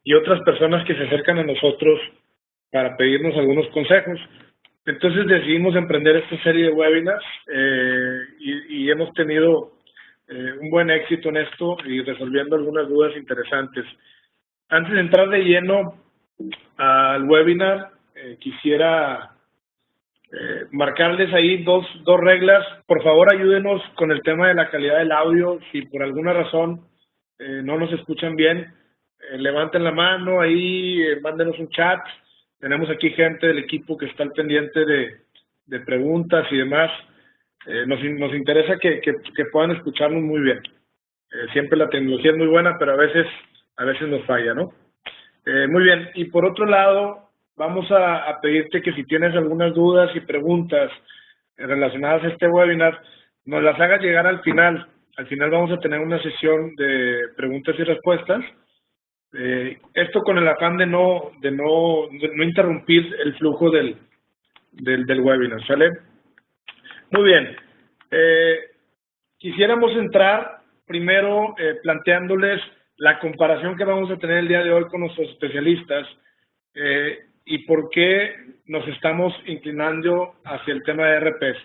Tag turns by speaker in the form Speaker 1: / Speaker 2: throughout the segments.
Speaker 1: y otras personas que se acercan a nosotros para pedirnos algunos consejos. Entonces decidimos emprender esta serie de webinars y hemos tenido un buen éxito en esto y resolviendo algunas dudas interesantes. Antes de entrar de lleno al webinar, quisiera marcarles ahí dos reglas. Por favor, ayúdenos con el tema de la calidad del audio. Si por alguna razón no nos escuchan bien, levanten la mano ahí, mándenos un chat. Tenemos aquí gente del equipo que está al pendiente de preguntas y demás. Nos interesa que puedan escucharnos muy bien. Siempre la tecnología es muy buena, pero a veces nos falla, ¿no? Muy bien. Y por otro lado, vamos a pedirte que si tienes algunas dudas y preguntas relacionadas a este webinar, nos las hagas llegar al final. Al final vamos a tener una sesión de preguntas y respuestas. Esto con el afán de no interrumpir el flujo del webinar, ¿sale? Muy bien. Quisiéramos entrar primero planteándoles la comparación que vamos a tener el día de hoy con nuestros especialistas y por qué nos estamos inclinando hacia el tema de ERPs.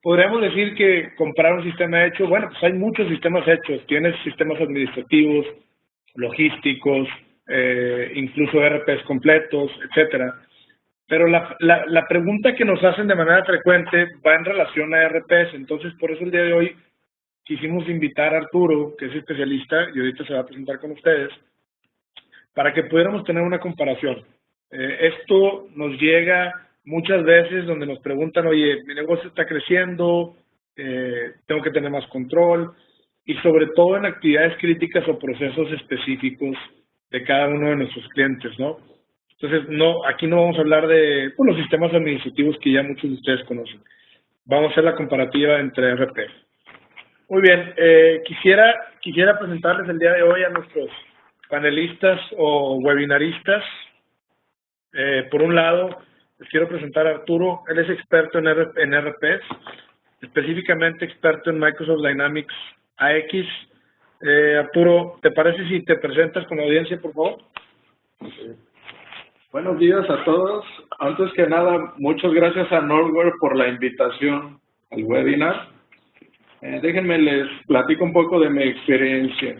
Speaker 1: Podríamos decir que comparar un sistema hecho, bueno, pues hay muchos sistemas hechos. Tienes sistemas administrativos, logísticos, incluso ERPs completos, etcétera. Pero la pregunta que nos hacen de manera frecuente va en relación a ERPs. Entonces, por eso el día de hoy quisimos invitar a Arturo, que es especialista, y ahorita se va a presentar con ustedes, para que pudiéramos tener una comparación. Esto nos llega muchas veces donde nos preguntan, oye, mi negocio está creciendo, tengo que tener más control, y sobre todo en actividades críticas o procesos específicos de cada uno de nuestros clientes, ¿no? Entonces, aquí no vamos a hablar de los sistemas administrativos que ya muchos de ustedes conocen. Vamos a hacer la comparativa entre ERPs. Muy bien, quisiera presentarles el día de hoy a nuestros panelistas o webinaristas. Por un lado, les quiero presentar a Arturo. Él es experto en ERPs, específicamente experto en Microsoft Dynamics AX. Arturo, ¿te parece si te presentas con la audiencia, por favor?
Speaker 2: Buenos días a todos. Antes que nada, muchas gracias a Nordware por la invitación al webinar. Déjenme les platico un poco de mi experiencia.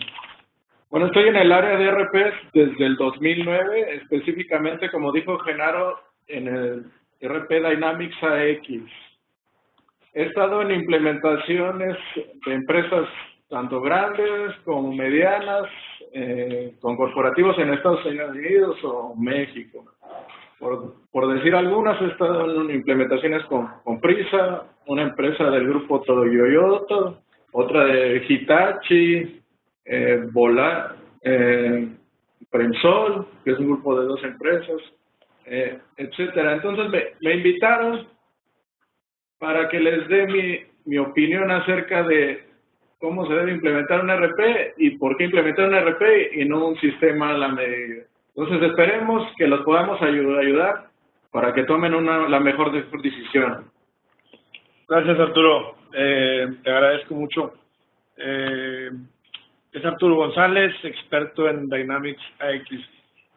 Speaker 2: Bueno, estoy en el área de ERPs desde el 2009, específicamente, como dijo Genaro, en el ERP Dynamics AX. He estado en implementaciones de empresas tanto grandes como medianas, con corporativos en Estados Unidos o México. Por decir algunas, he estado en implementaciones con Prisa, una empresa del grupo Toyoyoto, otra de Hitachi, Premsol, que es un grupo de 2 empresas, etcétera. Entonces me invitaron para que les dé mi opinión acerca de cómo se debe implementar un ERP y por qué implementar un ERP y no un sistema a la medida. Entonces esperemos que los podamos ayudar para que tomen la mejor decisión.
Speaker 1: Gracias, Arturo. Te agradezco mucho. Es Arturo González, experto en Dynamics AX.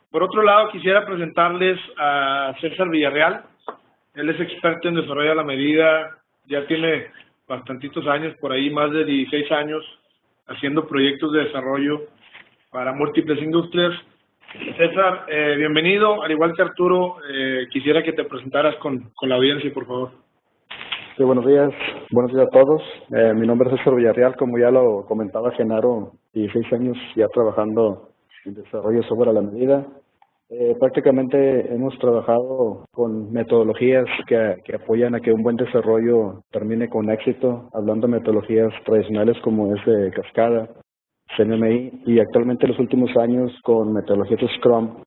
Speaker 1: Por otro lado, quisiera presentarles a César Villarreal. Él es experto en desarrollo a la medida, ya tiene bastantitos años, por ahí más de 16 años, haciendo proyectos de desarrollo para múltiples industrias. César, bienvenido. Al igual que Arturo, quisiera que te presentaras con la audiencia, por favor.
Speaker 3: Sí, buenos días a todos. Mi nombre es César Villarreal, como ya lo comentaba Genaro, 16 años ya trabajando en desarrollo de software a la medida. Prácticamente hemos trabajado con metodologías que apoyan a que un buen desarrollo termine con éxito, hablando de metodologías tradicionales como es de Cascada, CMMI, y actualmente en los últimos años con metodologías de Scrum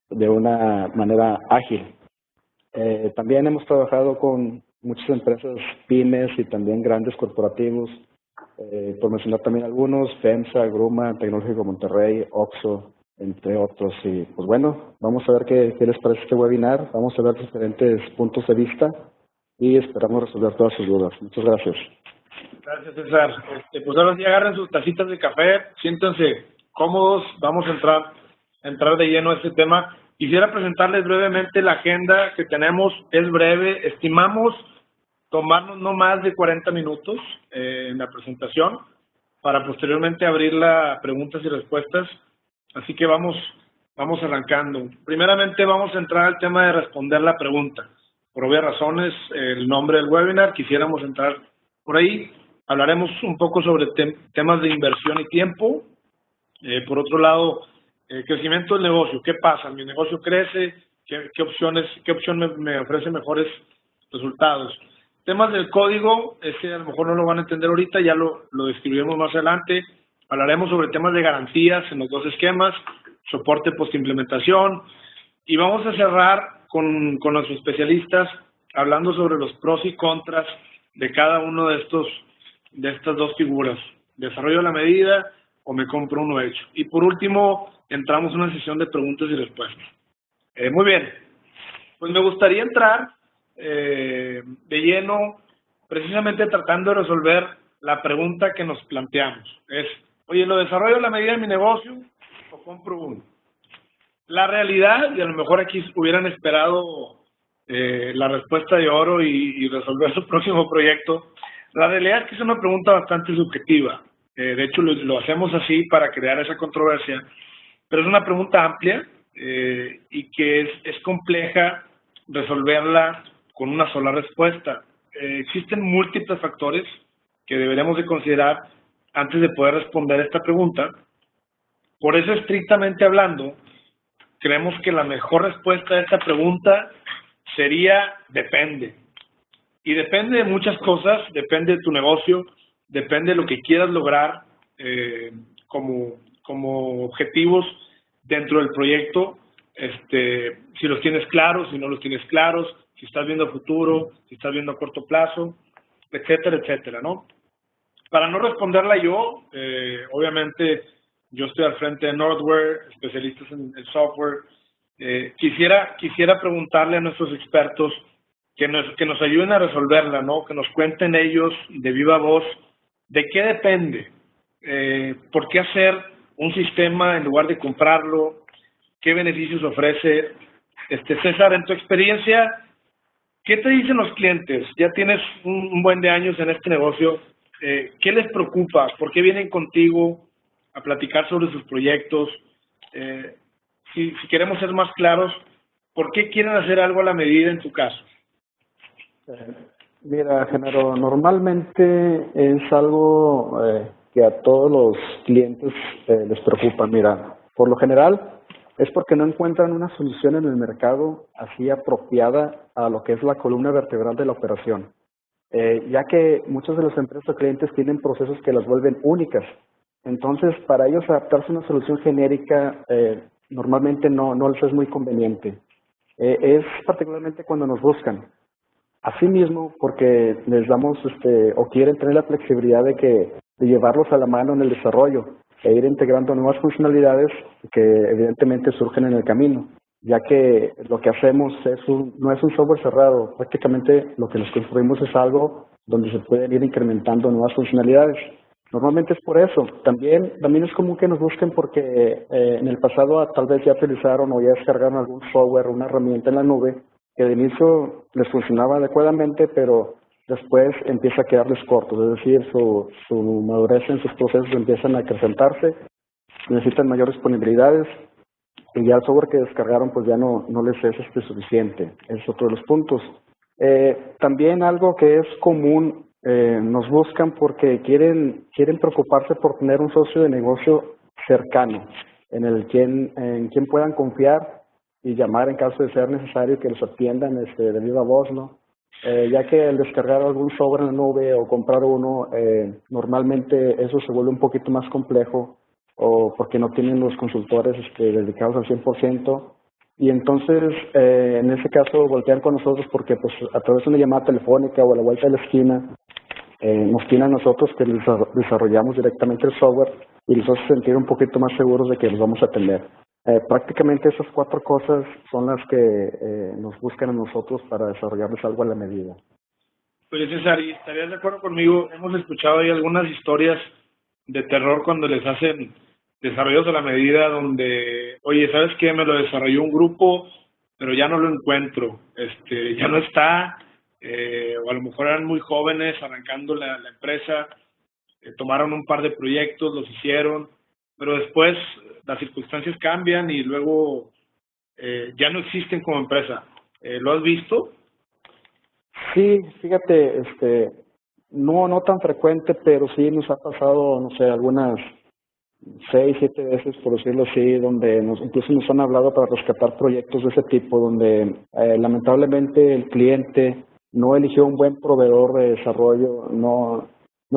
Speaker 3: de una manera ágil. También hemos trabajado con muchas empresas pymes y también grandes corporativos, por mencionar también algunos, FEMSA, Gruma, Tecnológico Monterrey, OXXO, entre otros. Y pues bueno, vamos a ver qué les parece este webinar, vamos a ver diferentes puntos de vista y esperamos resolver todas sus dudas. Muchas gracias.
Speaker 1: Gracias, César. Pues ahora sí agarren sus tacitas de café, siéntanse cómodos, vamos a entrar entrar de lleno a este tema, quisiera presentarles brevemente la agenda que tenemos. Es breve, estimamos tomarnos no más de 40 minutos en la presentación para posteriormente abrirla a preguntas y respuestas. Así que vamos arrancando. Primeramente vamos a entrar al tema de responder la pregunta. Por obvias razones, el nombre del webinar, quisiéramos entrar por ahí. Hablaremos un poco sobre temas de inversión y tiempo. Por otro lado, crecimiento del negocio. ¿Qué pasa? Mi negocio crece. ¿Qué opción me ofrece mejores resultados? Temas del código, ese a lo mejor no lo van a entender ahorita, ya lo describiremos más adelante. Hablaremos sobre temas de garantías en los dos esquemas, soporte post-implementación, y vamos a cerrar con nuestros especialistas hablando sobre los pros y contras de cada uno de estas dos figuras, desarrollo a la medida o me compro uno hecho. Y por último, entramos en una sesión de preguntas y respuestas. Muy bien, pues me gustaría entrar de lleno, precisamente tratando de resolver la pregunta que nos planteamos. Es, oye, ¿lo desarrollo a la medida de mi negocio o compro uno? La realidad, y a lo mejor aquí hubieran esperado la respuesta de oro y resolver su próximo proyecto, la realidad es que es una pregunta bastante subjetiva. De hecho, lo hacemos así para crear esa controversia, pero es una pregunta amplia y que es compleja resolverla con una sola respuesta. Existen múltiples factores que deberemos de considerar antes de poder responder esta pregunta. Por eso, estrictamente hablando, creemos que la mejor respuesta a esta pregunta sería depende. Y depende de muchas cosas, depende de tu negocio, depende de lo que quieras lograr como objetivos dentro del proyecto, si los tienes claros, si no los tienes claros, si estás viendo a futuro, si estás viendo a corto plazo, etcétera, etcétera, ¿no? Para no responderla yo, obviamente yo estoy al frente de Nordware, especialistas en el software. Quisiera preguntarle a nuestros expertos que nos ayuden a resolverla, ¿no? Que nos cuenten ellos de viva voz de qué depende, por qué hacer un sistema en lugar de comprarlo, qué beneficios ofrece. César, en tu experiencia, ¿qué te dicen los clientes? Ya tienes un buen de años en este negocio. ¿Qué les preocupa? ¿Por qué vienen contigo a platicar sobre sus proyectos? Si queremos ser más claros, ¿por qué quieren hacer algo a la medida en tu caso?
Speaker 3: Mira, Genaro, normalmente es algo que a todos los clientes les preocupa. Mira, por lo general es porque no encuentran una solución en el mercado así apropiada a lo que es la columna vertebral de la operación. Ya que muchas de las empresas o clientes tienen procesos que las vuelven únicas. Entonces, para ellos adaptarse a una solución genérica normalmente no les es muy conveniente. Es particularmente cuando nos buscan. Asimismo, porque les damos o quieren tener la flexibilidad de llevarlos a la mano en el desarrollo e ir integrando nuevas funcionalidades que evidentemente surgen en el camino, ya que lo que hacemos no es un software cerrado, prácticamente lo que nos construimos es algo donde se pueden ir incrementando nuevas funcionalidades. Normalmente es por eso. También es común que nos busquen porque en el pasado tal vez ya utilizaron o ya descargaron algún software o una herramienta en la nube que de inicio les funcionaba adecuadamente, pero después empieza a quedarles cortos, es decir, su madurez en sus procesos empiezan a acrecentarse, necesitan mayores disponibilidades y ya el software que descargaron pues ya no les es suficiente. Es otro de los puntos. También algo que es común, nos buscan porque quieren preocuparse por tener un socio de negocio cercano, en quien puedan confiar y llamar en caso de ser necesario que los atiendan de viva voz, ¿no? Ya que el descargar algún software en la nube o comprar uno, normalmente eso se vuelve un poquito más complejo o porque no tienen los consultores dedicados al 100%. Y entonces, en ese caso, voltean con nosotros porque pues a través de una llamada telefónica o a la vuelta de la esquina, nos tienen a nosotros que les desarrollamos directamente el software y les hace sentir un poquito más seguros de que los vamos a atender. Prácticamente esas 4 cosas son las que nos buscan a nosotros para desarrollarles algo a la medida.
Speaker 1: Oye, César, ¿y estarías de acuerdo conmigo? Hemos escuchado ahí algunas historias de terror cuando les hacen desarrollos a la medida donde oye, ¿sabes qué? Me lo desarrolló un grupo, pero ya no lo encuentro, ya no está, o a lo mejor eran muy jóvenes arrancando la empresa, tomaron un par de proyectos, los hicieron, pero después las circunstancias cambian y luego ya no existen como empresa. ¿Lo has visto?
Speaker 3: Sí, fíjate, no tan frecuente, pero sí nos ha pasado, no sé, algunas 6, 7 veces, por decirlo así, donde incluso nos han hablado para rescatar proyectos de ese tipo, donde lamentablemente el cliente no eligió un buen proveedor de desarrollo, no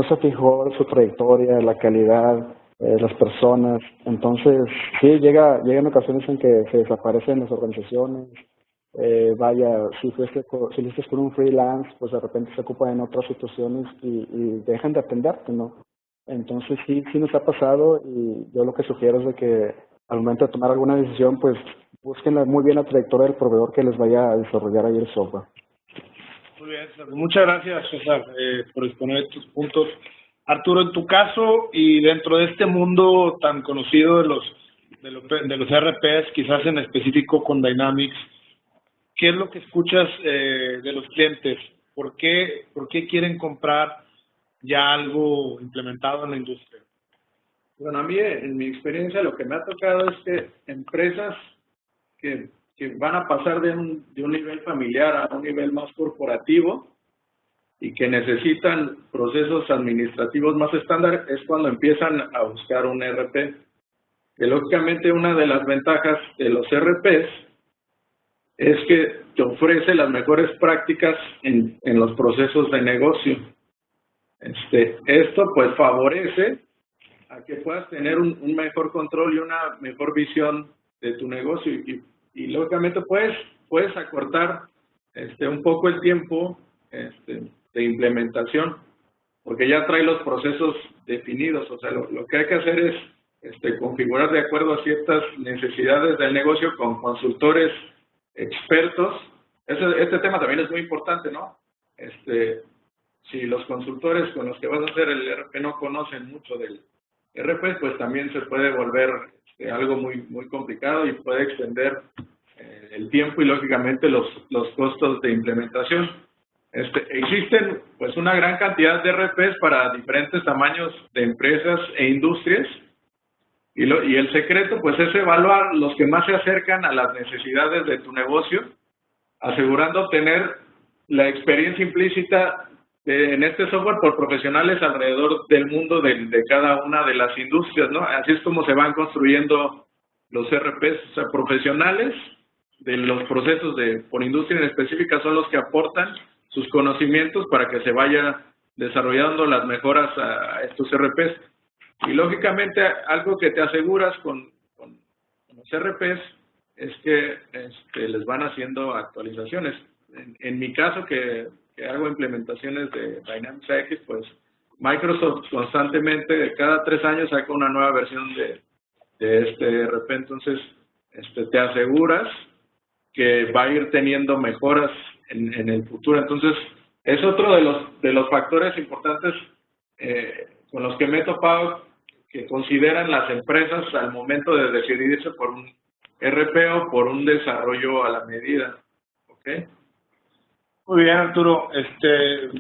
Speaker 3: se fijó en su trayectoria, la calidad, las personas. Entonces, sí, llegan ocasiones en que se desaparecen las organizaciones. Vaya, si lo hiciste con un freelance, pues de repente se ocupan en otras situaciones y dejan de atenderte, ¿no? Entonces sí nos ha pasado, y yo lo que sugiero es de que al momento de tomar alguna decisión, pues busquen muy bien la trayectoria del proveedor que les vaya a desarrollar ahí el software.
Speaker 1: Muy bien, César. Muchas gracias, César, por exponer estos puntos. Arturo, en tu caso y dentro de este mundo tan conocido de los RPs, quizás en específico con Dynamics, ¿qué es lo que escuchas de los clientes? ¿Por qué quieren comprar ya algo implementado en la industria?
Speaker 2: Bueno, a mí, en mi experiencia, lo que me ha tocado es que empresas que van a pasar de un nivel familiar a un nivel más corporativo y que necesitan procesos administrativos más estándar, es cuando empiezan a buscar un ERP. Que lógicamente una de las ventajas de los ERPs es que te ofrece las mejores prácticas en los procesos de negocio. Esto pues favorece a que puedas tener un mejor control y una mejor visión de tu negocio y lógicamente puedes acortar un poco el tiempo de implementación, porque ya trae los procesos definidos. O sea, lo que hay que hacer es configurar de acuerdo a ciertas necesidades del negocio con consultores expertos. Este tema también es muy importante, ¿no? Si los consultores con los que vas a hacer el ERP no conocen mucho del ERP, pues también se puede volver algo muy complicado y puede extender el tiempo y lógicamente los costos de implementación. Existen pues una gran cantidad de ERPs para diferentes tamaños de empresas e industrias y el secreto pues es evaluar los que más se acercan a las necesidades de tu negocio, asegurando tener la experiencia implícita en este software por profesionales alrededor del mundo de cada una de las industrias, ¿no? Así es como se van construyendo los ERPs. O sea, profesionales de los procesos por industria en específica son los que aportan sus conocimientos para que se vaya desarrollando las mejoras a estos ERPs. Y lógicamente algo que te aseguras con los ERPs es que les van haciendo actualizaciones. En mi caso, que hago implementaciones de Dynamics AX, pues Microsoft constantemente, cada 3 años, saca una nueva versión de este ERP. Entonces, te aseguras que va a ir teniendo mejoras en el futuro. Entonces, es otro de los factores importantes con los que me he topado, que consideran las empresas al momento de decidirse por un ERP o por un desarrollo a la medida. ¿Ok?
Speaker 1: Muy bien, Arturo.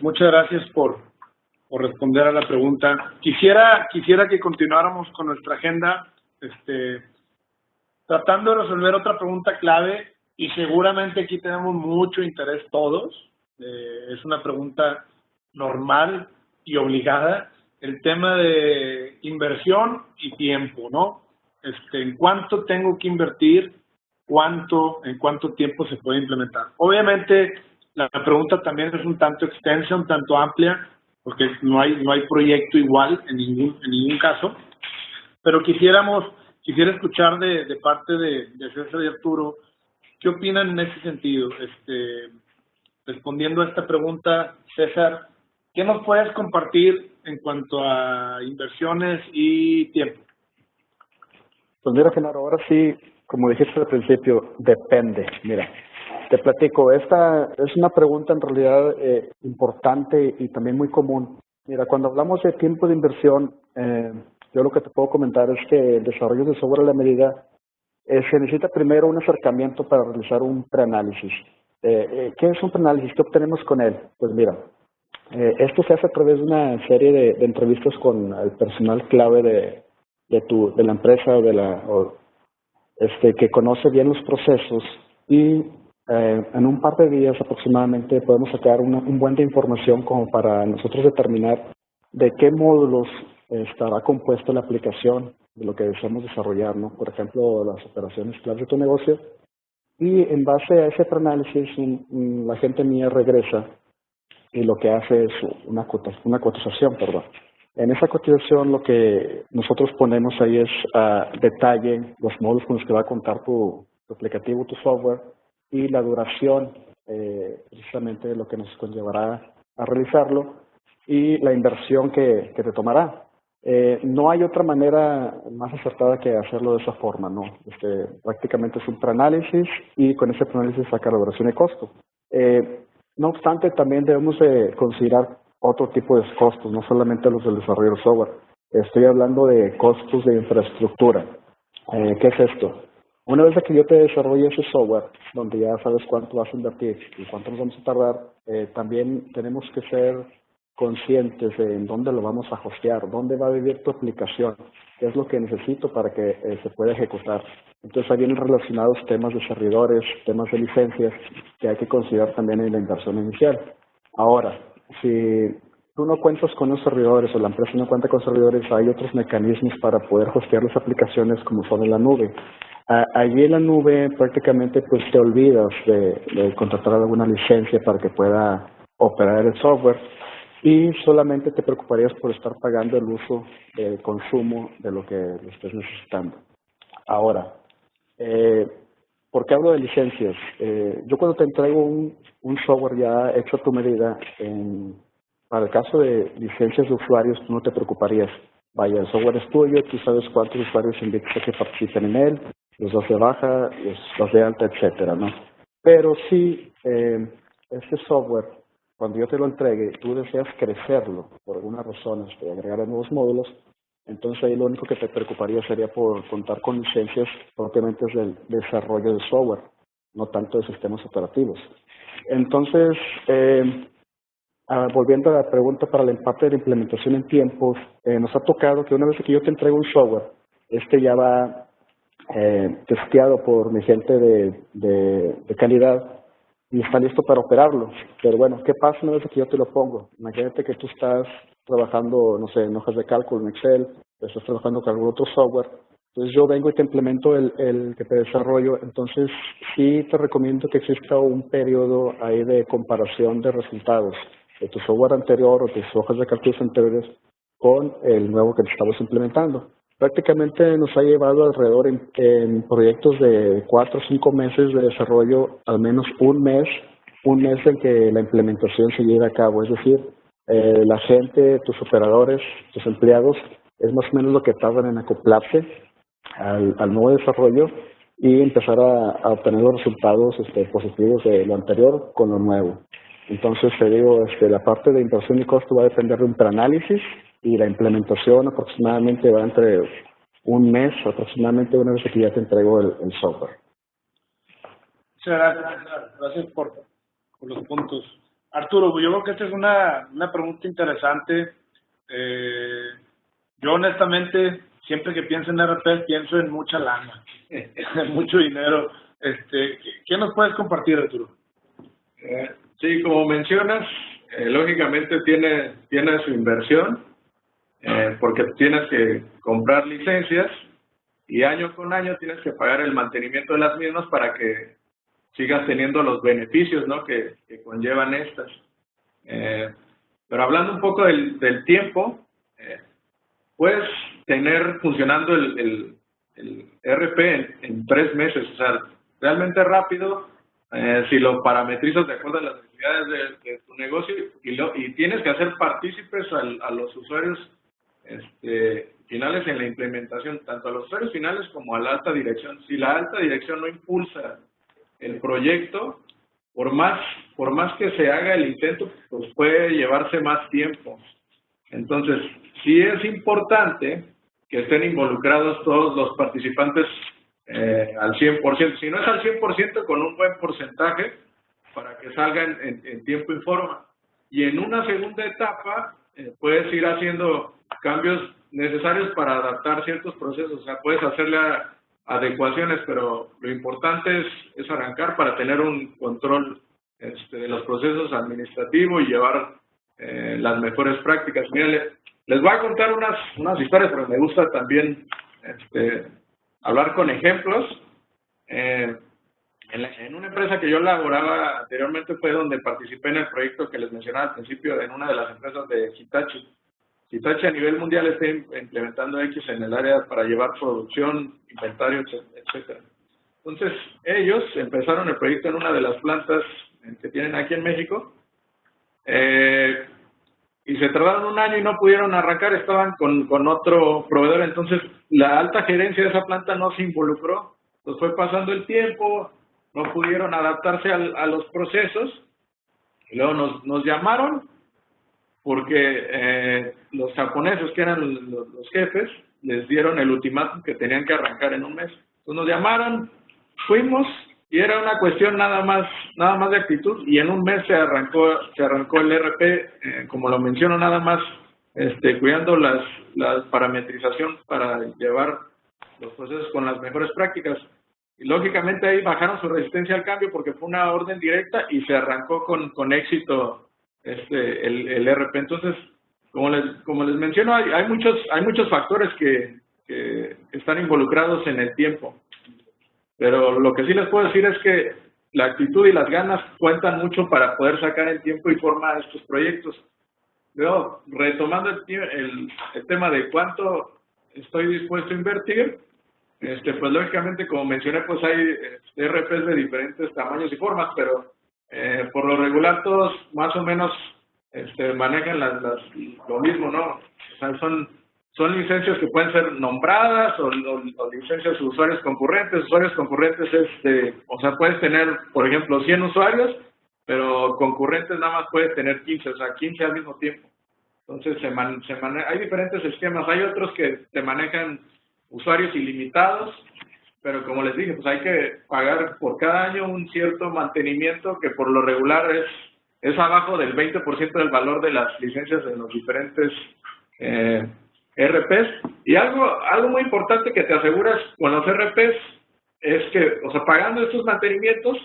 Speaker 1: Muchas gracias por responder a la pregunta. Quisiera que continuáramos con nuestra agenda, tratando de resolver otra pregunta clave, y seguramente aquí tenemos mucho interés todos. Es una pregunta normal y obligada, el tema de inversión y tiempo, ¿no? ¿En cuánto tengo que invertir? ¿En cuánto tiempo se puede implementar? Obviamente, la pregunta también es un tanto extensa, un tanto amplia, porque no hay proyecto igual en ningún caso, pero quisiera escuchar de parte de César y Arturo, ¿qué opinan en ese sentido? Respondiendo a esta pregunta, César, ¿qué nos puedes compartir en cuanto a inversiones y tiempo?
Speaker 3: Pues mira, Genaro, ahora sí, como dijiste al principio, depende. Mira, te platico, esta es una pregunta en realidad importante y también muy común. Mira, cuando hablamos de tiempo de inversión, yo lo que te puedo comentar es que el desarrollo de software a la medida se necesita primero un acercamiento para realizar un preanálisis. ¿Qué es un preanálisis? ¿Qué obtenemos con él? Pues mira, esto se hace a través de una serie de entrevistas con el personal clave de la empresa que conoce bien los procesos y en un par de días aproximadamente podemos sacar un buen de información como para nosotros determinar de qué módulos estará compuesta la aplicación de lo que deseamos desarrollar, ¿no? Por ejemplo, las operaciones claves de tu negocio. Y en base a ese análisis, la gente mía regresa y lo que hace es una cotización, perdón. En esa cotización lo que nosotros ponemos ahí es detalle los módulos con los que va a contar tu aplicativo, tu software y la duración, precisamente lo que nos conllevará a realizarlo y la inversión que te tomará. No hay otra manera más acertada que hacerlo de esa forma, ¿no? Prácticamente es un preanálisis y con ese preanálisis saca la duración y costo. No obstante, también debemos de considerar otro tipo de costos, no solamente los del desarrollo de software. Estoy hablando de costos de infraestructura. ¿Qué es esto? Una vez que yo te desarrolle ese software, donde ya sabes cuánto vas a invertir y cuánto nos vamos a tardar, también tenemos que ser conscientes de en dónde lo vamos a hostear, dónde va a vivir tu aplicación, qué es lo que necesito para que se pueda ejecutar. Entonces ahí vienen relacionados temas de servidores, temas de licencias que hay que considerar también en la inversión inicial. Ahora, si tú no cuentas con los servidores o la empresa no cuenta con servidores, hay otros mecanismos para poder hostear las aplicaciones como son en la nube. Allí en la nube prácticamente pues te olvidas de contratar alguna licencia para que pueda operar el software y solamente te preocuparías por estar pagando el uso, el consumo de lo que estés necesitando. Ahora, ¿por qué hablo de licencias? Yo cuando te entrego un software ya hecho a tu medida, para el caso de licencias de usuarios, tú no te preocuparías. Vaya, el software es tuyo, tú sabes cuántos usuarios invitas a que participen en él, los das de baja, los das de alta, etcétera, ¿no? Pero si este software, cuando yo te lo entregue, tú deseas crecerlo por algunas razones, agregar nuevos módulos, entonces ahí lo único que te preocuparía sería por contar con licencias propiamente del desarrollo de software, no tanto de sistemas operativos. Entonces, volviendo a la pregunta para el empate de la implementación en tiempos, nos ha tocado que una vez que yo te entrego un software, ya va testeado por mi gente de calidad y está listo para operarlo. Pero bueno, ¿qué pasa una vez que yo te lo pongo? Imagínate que tú estás trabajando, no sé, en hojas de cálculo, en Excel, estás trabajando con algún otro software. Entonces yo vengo y te implemento el que te desarrollo. Entonces sí te recomiendo que exista un periodo ahí de comparación de resultados de tu software anterior o tus hojas de cálculo anteriores con el nuevo que estamos implementando. Prácticamente nos ha llevado alrededor en proyectos de 4 o 5 meses de desarrollo, al menos un mes en que la implementación se lleve a cabo. Es decir, la gente, tus operadores, tus empleados, es más o menos lo que tardan en acoplarse al nuevo desarrollo y empezar a obtener los resultados positivos de lo anterior con lo nuevo. Entonces, te digo, la parte de inversión y costo va a depender de un preanálisis y la implementación aproximadamente va entre un mes, aproximadamente una vez que ya te entrego el software.
Speaker 1: Muchas gracias por los puntos. Arturo, yo creo que esta es una pregunta interesante. Yo honestamente, siempre que pienso en RP, pienso en mucha lana, en mucho dinero. ¿Qué nos puedes compartir, Arturo?
Speaker 2: Sí, como mencionas, lógicamente tiene su inversión, porque tienes que comprar licencias y año con año tienes que pagar el mantenimiento de las mismas para que sigas teniendo los beneficios, ¿no?, que conllevan estas. Pero hablando un poco del tiempo, puedes tener funcionando el RP en 3 meses, o sea, realmente rápido, si lo parametrizas de acuerdo a las necesidades de tu negocio y tienes que hacer partícipes a los usuarios finales en la implementación, tanto a los usuarios finales como a la alta dirección. Si la alta dirección no impulsa el proyecto, por más que se haga el intento, pues puede llevarse más tiempo. Entonces, sí es importante que estén involucrados todos los participantes al 100%. Si no es al 100%, con un buen porcentaje para que salga en tiempo y forma. Y en una segunda etapa puedes ir haciendo cambios necesarios para adaptar ciertos procesos. O sea, puedes hacerle adecuaciones, pero lo importante es arrancar para tener un control de los procesos administrativos y llevar las mejores prácticas. Miren, les voy a contar unas historias, pero me gusta también hablar con ejemplos. En una empresa que yo laboraba anteriormente fue donde participé en el proyecto que les mencionaba al principio, en una de las empresas de Hitachi. Hitachi a nivel mundial está implementando X en el área para llevar producción, inventario, etcétera. Entonces, ellos empezaron el proyecto en una de las plantas que tienen aquí en México, y se tardaron un año y no pudieron arrancar, estaban con otro proveedor. Entonces la alta gerencia de esa planta no se involucró. Entonces fue pasando el tiempo, no pudieron adaptarse a los procesos, y luego nos llamaron porque los japoneses, que eran los jefes, les dieron el ultimátum que tenían que arrancar en un mes. Entonces nos llamaron, fuimos, y era una cuestión nada más de actitud, y en un mes se arrancó el ERP, como lo menciono, nada más cuidando la parametrización para llevar los procesos con las mejores prácticas. Y lógicamente ahí bajaron su resistencia al cambio porque fue una orden directa y se arrancó con éxito el ERP. Entonces, como les menciono, hay muchos factores que están involucrados en el tiempo. Pero lo que sí les puedo decir es que la actitud y las ganas cuentan mucho para poder sacar en tiempo y forma estos proyectos. Luego, retomando el tema de cuánto estoy dispuesto a invertir, pues lógicamente, como mencioné, pues hay ERPs de diferentes tamaños y formas, pero por lo regular todos más o menos manejan lo mismo, ¿no? O sea, son licencias que pueden ser nombradas o licencias de usuarios concurrentes. Usuarios concurrentes o sea, puedes tener, por ejemplo, 100 usuarios, pero concurrentes nada más puedes tener 15, o sea, 15 al mismo tiempo. Entonces, hay diferentes esquemas. Hay otros que te manejan usuarios ilimitados, pero como les dije, pues hay que pagar por cada año un cierto mantenimiento que por lo regular es abajo del 20% del valor de las licencias de los diferentes ERPs. Y algo muy importante que te aseguras con los ERPs es que, o sea, pagando estos mantenimientos,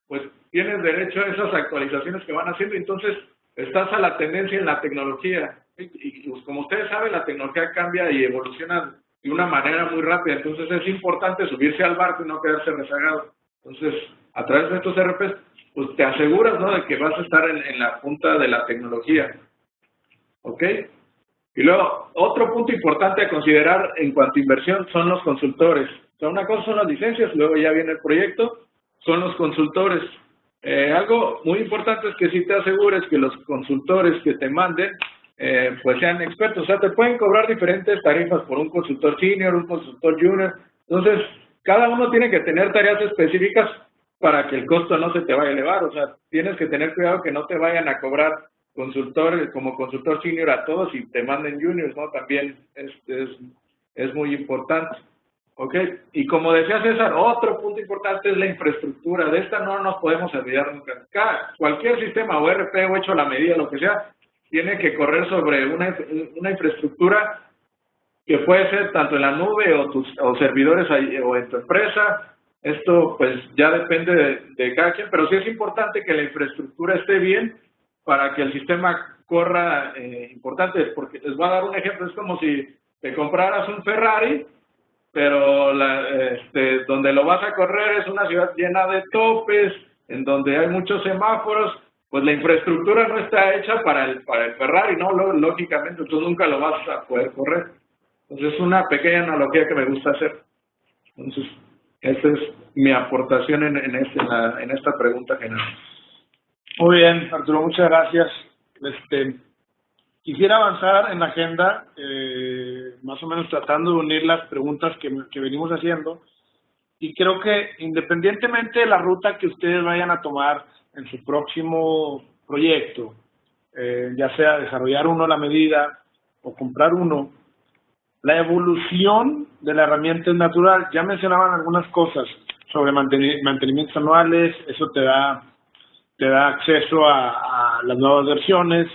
Speaker 2: pues tienes derecho a esas actualizaciones que van haciendo. Entonces estás a la tendencia en la tecnología, y pues, como ustedes saben, la tecnología cambia y evoluciona de una manera muy rápida. Entonces es importante subirse al barco y no quedarse rezagado. Entonces, a través de estos ERPs, pues te aseguras, ¿no?, de que vas a estar en la punta de la tecnología. ¿Ok? Y luego, otro punto importante a considerar en cuanto a inversión son los consultores. O sea, una cosa son las licencias, luego ya viene el proyecto, son los consultores. Algo muy importante es que sí te asegures que los consultores que te manden, pues sean expertos. O sea, te pueden cobrar diferentes tarifas por un consultor senior, un consultor junior. Entonces, cada uno tiene que tener tareas específicas para que el costo no se te vaya a elevar. O sea, tienes que tener cuidado que no te vayan a cobrar consultores como consultor senior a todos y te manden juniors, ¿no? También es muy importante. ¿Ok? Y como decía César, otro punto importante es la infraestructura. De esta no nos podemos olvidar nunca. Cualquier sistema o ERP o hecho a la medida, lo que sea, tiene que correr sobre una infraestructura que puede ser tanto en la nube o servidores o en tu empresa. Esto pues ya depende de cada quien, pero sí es importante que la infraestructura esté bien para que el sistema corra importante. Porque les voy a dar un ejemplo, es como si te compraras un Ferrari, pero donde lo vas a correr es una ciudad llena de topes, en donde hay muchos semáforos. Pues la infraestructura no está hecha para el Ferrari, ¿no? Lógicamente, tú nunca lo vas a poder correr. Entonces, es una pequeña analogía que me gusta hacer. Entonces, esa es mi aportación en esta pregunta general.
Speaker 1: Muy bien, Arturo, muchas gracias. Quisiera avanzar en la agenda, más o menos tratando de unir las preguntas que venimos haciendo, y creo que independientemente de la ruta que ustedes vayan a tomar en su próximo proyecto, ya sea desarrollar uno a la medida o comprar uno, La evolución de la herramienta es natural. Ya mencionaban algunas cosas sobre mantenimientos anuales, eso te da acceso a las nuevas versiones.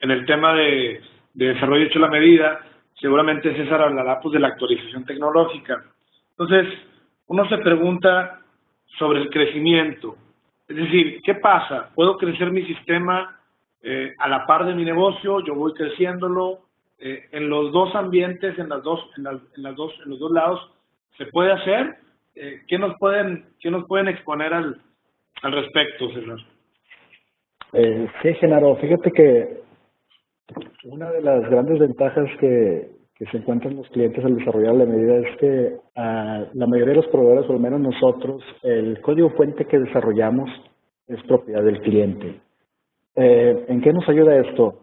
Speaker 1: En el tema de desarrollo hecho a la medida, seguramente César hablará pues de la actualización tecnológica. Entonces, uno se pregunta sobre el crecimiento. Es decir, ¿qué pasa? ¿Puedo crecer mi sistema a la par de mi negocio? Yo voy creciéndolo. En los dos ambientes, en los dos lados, ¿se puede hacer? ¿Qué nos pueden exponer al respecto, César?
Speaker 3: Sí, Genaro, fíjate que una de las grandes ventajas que se encuentran los clientes al desarrollar la medida es que la mayoría de los proveedores, o al menos nosotros, el código fuente que desarrollamos es propiedad del cliente. ¿En qué nos ayuda esto?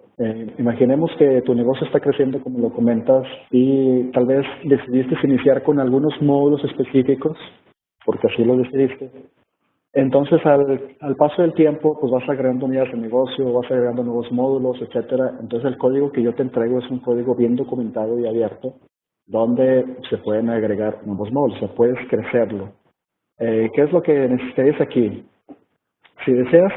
Speaker 3: Imaginemos que tu negocio está creciendo, como lo comentas, y tal vez decidiste iniciar con algunos módulos específicos, porque así lo decidiste. Entonces, al paso del tiempo, pues vas agregando unidades de negocio, vas agregando nuevos módulos, etcétera. Entonces, el código que yo te entrego es un código bien documentado y abierto, donde se pueden agregar nuevos módulos, o sea, puedes crecerlo. ¿Qué es lo que necesitáis aquí? Si deseas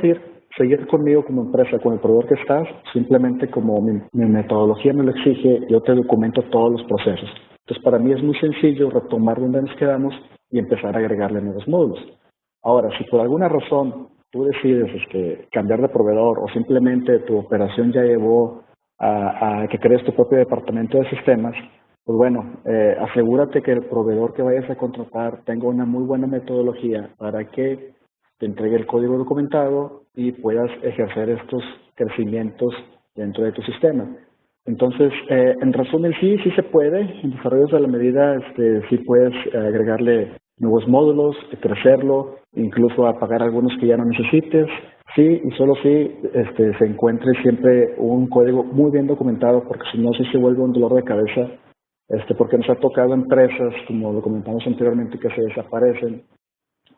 Speaker 3: seguir conmigo como empresa, con el proveedor que estás, simplemente como mi metodología me lo exige, yo te documento todos los procesos. Entonces, para mí es muy sencillo retomar donde nos quedamos y empezar a agregarle nuevos módulos. Ahora, si por alguna razón tú decides cambiar de proveedor o simplemente tu operación ya llevó a que crees tu propio departamento de sistemas, pues bueno, asegúrate que el proveedor que vayas a contratar tenga una muy buena metodología para que te entregue el código documentado y puedas ejercer estos crecimientos dentro de tu sistema. Entonces, en resumen, sí se puede. En desarrollos de la medida, sí puedes agregarle nuevos módulos, crecerlo, incluso apagar algunos que ya no necesites. Sí, y solo si se encuentre siempre un código muy bien documentado, porque si no, sí se vuelve un dolor de cabeza, porque nos ha tocado empresas, como lo comentamos anteriormente, que se desaparecen,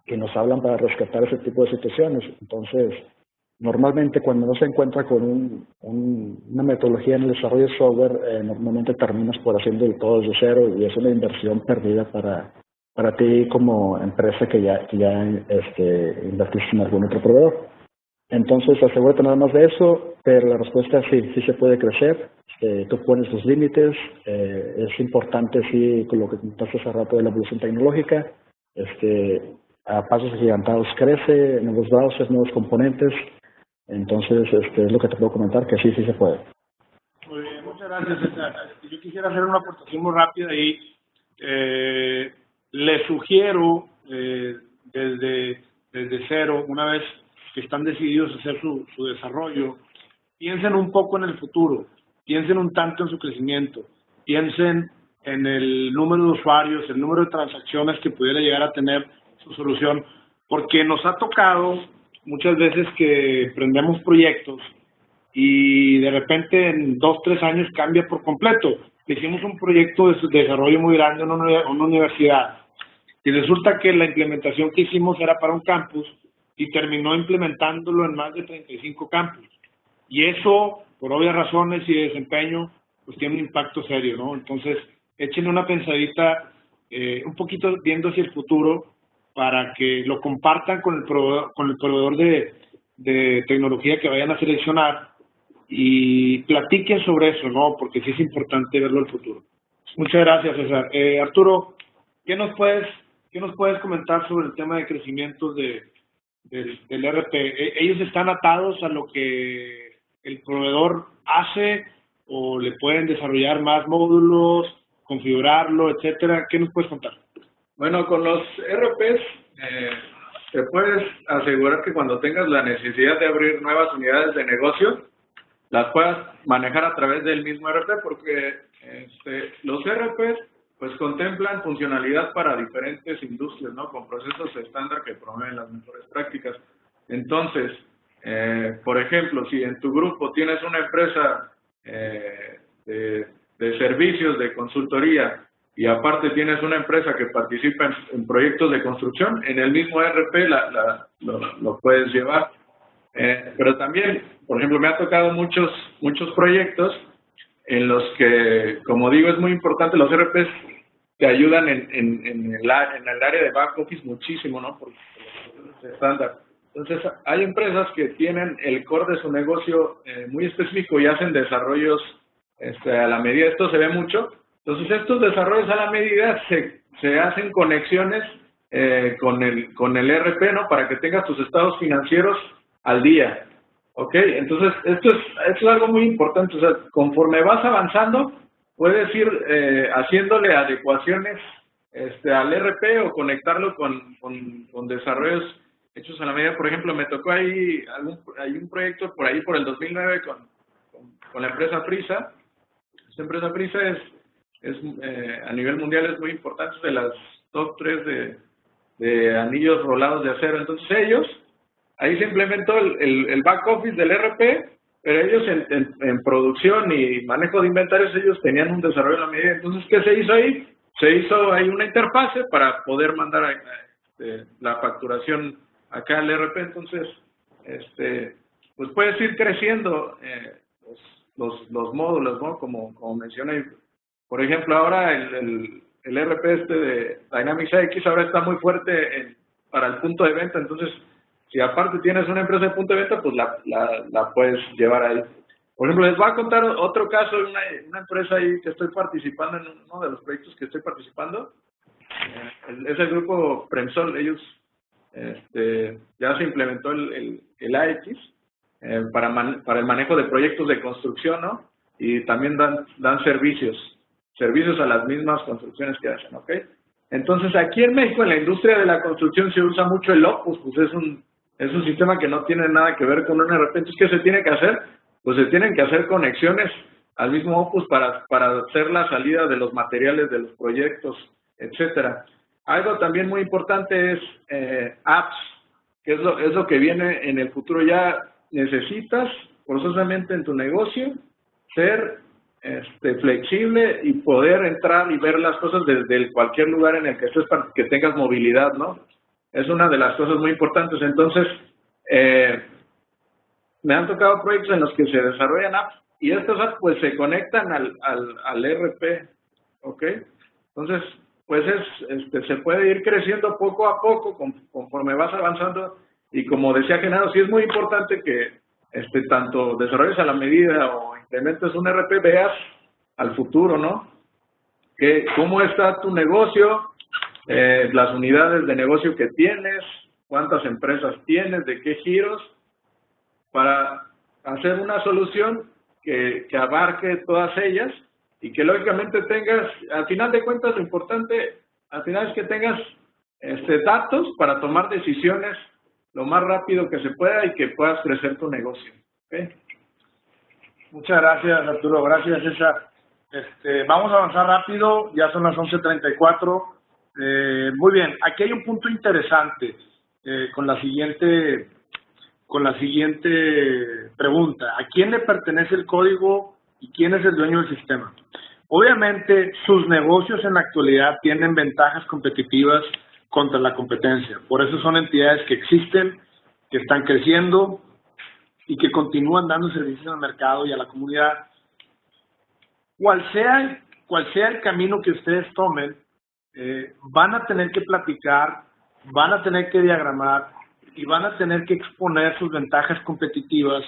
Speaker 3: que nos hablan para rescatar ese tipo de situaciones. Entonces, normalmente cuando no se encuentra con una metodología en el desarrollo de software, normalmente terminas por haciendo el todo desde cero y es una inversión perdida para ti como empresa que ya invertiste en algún otro proveedor. Entonces, asegúrate nada más de eso, pero la respuesta es sí se puede crecer. Tú pones los límites. Es importante, sí, con lo que comentaste hace rato de la evolución tecnológica. A pasos agigantados crece, nuevos browsers, nuevos componentes. Entonces, es lo que te puedo comentar, que sí se puede.
Speaker 1: Muy bien, muchas gracias, César. Yo quisiera hacer una aportación muy rápida ahí. Les sugiero desde cero, una vez que están decididos a hacer su desarrollo, piensen un poco en el futuro, piensen un tanto en su crecimiento, piensen en el número de usuarios, el número de transacciones que pudiera llegar a tener su solución, porque nos ha tocado muchas veces que prendemos proyectos y de repente en 2-3 años cambia por completo. Hicimos un proyecto de desarrollo muy grande en una universidad y resulta que la implementación que hicimos era para un campus y terminó implementándolo en más de 35 campus. Y eso, por obvias razones y de desempeño, pues tiene un impacto serio, ¿no? Entonces, échenle una pensadita, un poquito viendo hacia el futuro, para que lo compartan con el proveedor de tecnología que vayan a seleccionar y platiquen sobre eso, ¿no? Porque sí es importante verlo al futuro. Muchas gracias, César. Arturo, ¿qué nos puedes comentar sobre el tema de crecimiento del ERP? ¿Ellos están atados a lo que el proveedor hace o le pueden desarrollar más módulos, configurarlo, etcétera? ¿Qué nos puedes contar?
Speaker 2: Bueno, con los ERPs te puedes asegurar que cuando tengas la necesidad de abrir nuevas unidades de negocio, las puedas manejar a través del mismo ERP, porque los ERPs pues contemplan funcionalidad para diferentes industrias, ¿no? Con procesos estándar que promueven las mejores prácticas. Entonces, por ejemplo, si en tu grupo tienes una empresa de servicios, de consultoría, y aparte tienes una empresa que participa en proyectos de construcción, en el mismo ERP lo puedes llevar. Pero también, por ejemplo, me ha tocado muchos proyectos en los que, como digo, es muy importante, los ERPs te ayudan en el área de back office muchísimo, ¿no? Por los estándar. Entonces, hay empresas que tienen el core de su negocio muy específico y hacen desarrollos a la medida. Esto se ve mucho. Entonces, estos desarrollos a la medida se hacen conexiones con el ERP, ¿no? Para que tengas tus estados financieros al día. ¿Ok? Entonces, esto es algo muy importante. O sea, conforme vas avanzando, puedes ir haciéndole adecuaciones al ERP o conectarlo con desarrollos hechos a la medida. Por ejemplo, me tocó hay un proyecto por ahí por el 2009 con la empresa Prisa. Esta empresa Prisa es a nivel mundial es muy importante, de las top 3 de anillos rolados de acero. Entonces ellos, ahí se implementó el back office del ERP, pero ellos en producción y manejo de inventarios, ellos tenían un desarrollo a la medida. Entonces, ¿qué se hizo ahí? Se hizo ahí una interfase para poder mandar la facturación acá al ERP. Entonces, pues puedes ir creciendo los módulos, ¿no? Como mencioné. Por ejemplo, ahora el ERP de Dynamics AX ahora está muy fuerte para el punto de venta. Entonces, si aparte tienes una empresa de punto de venta, pues la puedes llevar ahí. Por ejemplo, les voy a contar otro caso de una empresa ahí que estoy participando en uno de los proyectos que estoy participando. Es el grupo Premsol. Ellos ya se implementó el AX para el manejo de proyectos de construcción, ¿no? Y también dan servicios a las mismas construcciones que hacen, ¿ok? Entonces, aquí en México, en la industria de la construcción, se usa mucho el Opus. Pues es un sistema que no tiene nada que ver con un ERP. Entonces, ¿qué se tiene que hacer? Pues se tienen que hacer conexiones al mismo Opus para hacer la salida de los materiales de los proyectos, etcétera. Algo también muy importante es apps, que es lo que viene en el futuro. Ya necesitas forzosamente en tu negocio ser flexible y poder entrar y ver las cosas desde cualquier lugar en el que estés, para que tengas movilidad, ¿no? Es una de las cosas muy importantes. Entonces, me han tocado proyectos en los que se desarrollan apps y estas apps pues se conectan al ERP, ¿ok? Entonces, pues se puede ir creciendo poco a poco conforme vas avanzando. Y como decía Genaro, sí es muy importante que tanto desarrolles a la medida o implementes un ERP, veas al futuro, ¿no? ¿Cómo está tu negocio? Las unidades de negocio que tienes, cuántas empresas tienes, de qué giros, para hacer una solución que abarque todas ellas y que lógicamente tengas, al final de cuentas, lo importante, al final es que tengas datos para tomar decisiones lo más rápido que se pueda y que puedas crecer tu negocio. ¿Okay?
Speaker 1: Muchas gracias, Arturo. Gracias, César. Vamos a avanzar rápido. Ya son las 11:34. Muy bien. Aquí hay un punto interesante con la siguiente pregunta. ¿A quién le pertenece el código y quién es el dueño del sistema? Obviamente, sus negocios en la actualidad tienen ventajas competitivas contra la competencia. Por eso son entidades que existen, que están creciendo y que continúan dando servicios al mercado y a la comunidad. Cual sea el camino que ustedes tomen, van a tener que platicar, van a tener que diagramar y van a tener que exponer sus ventajas competitivas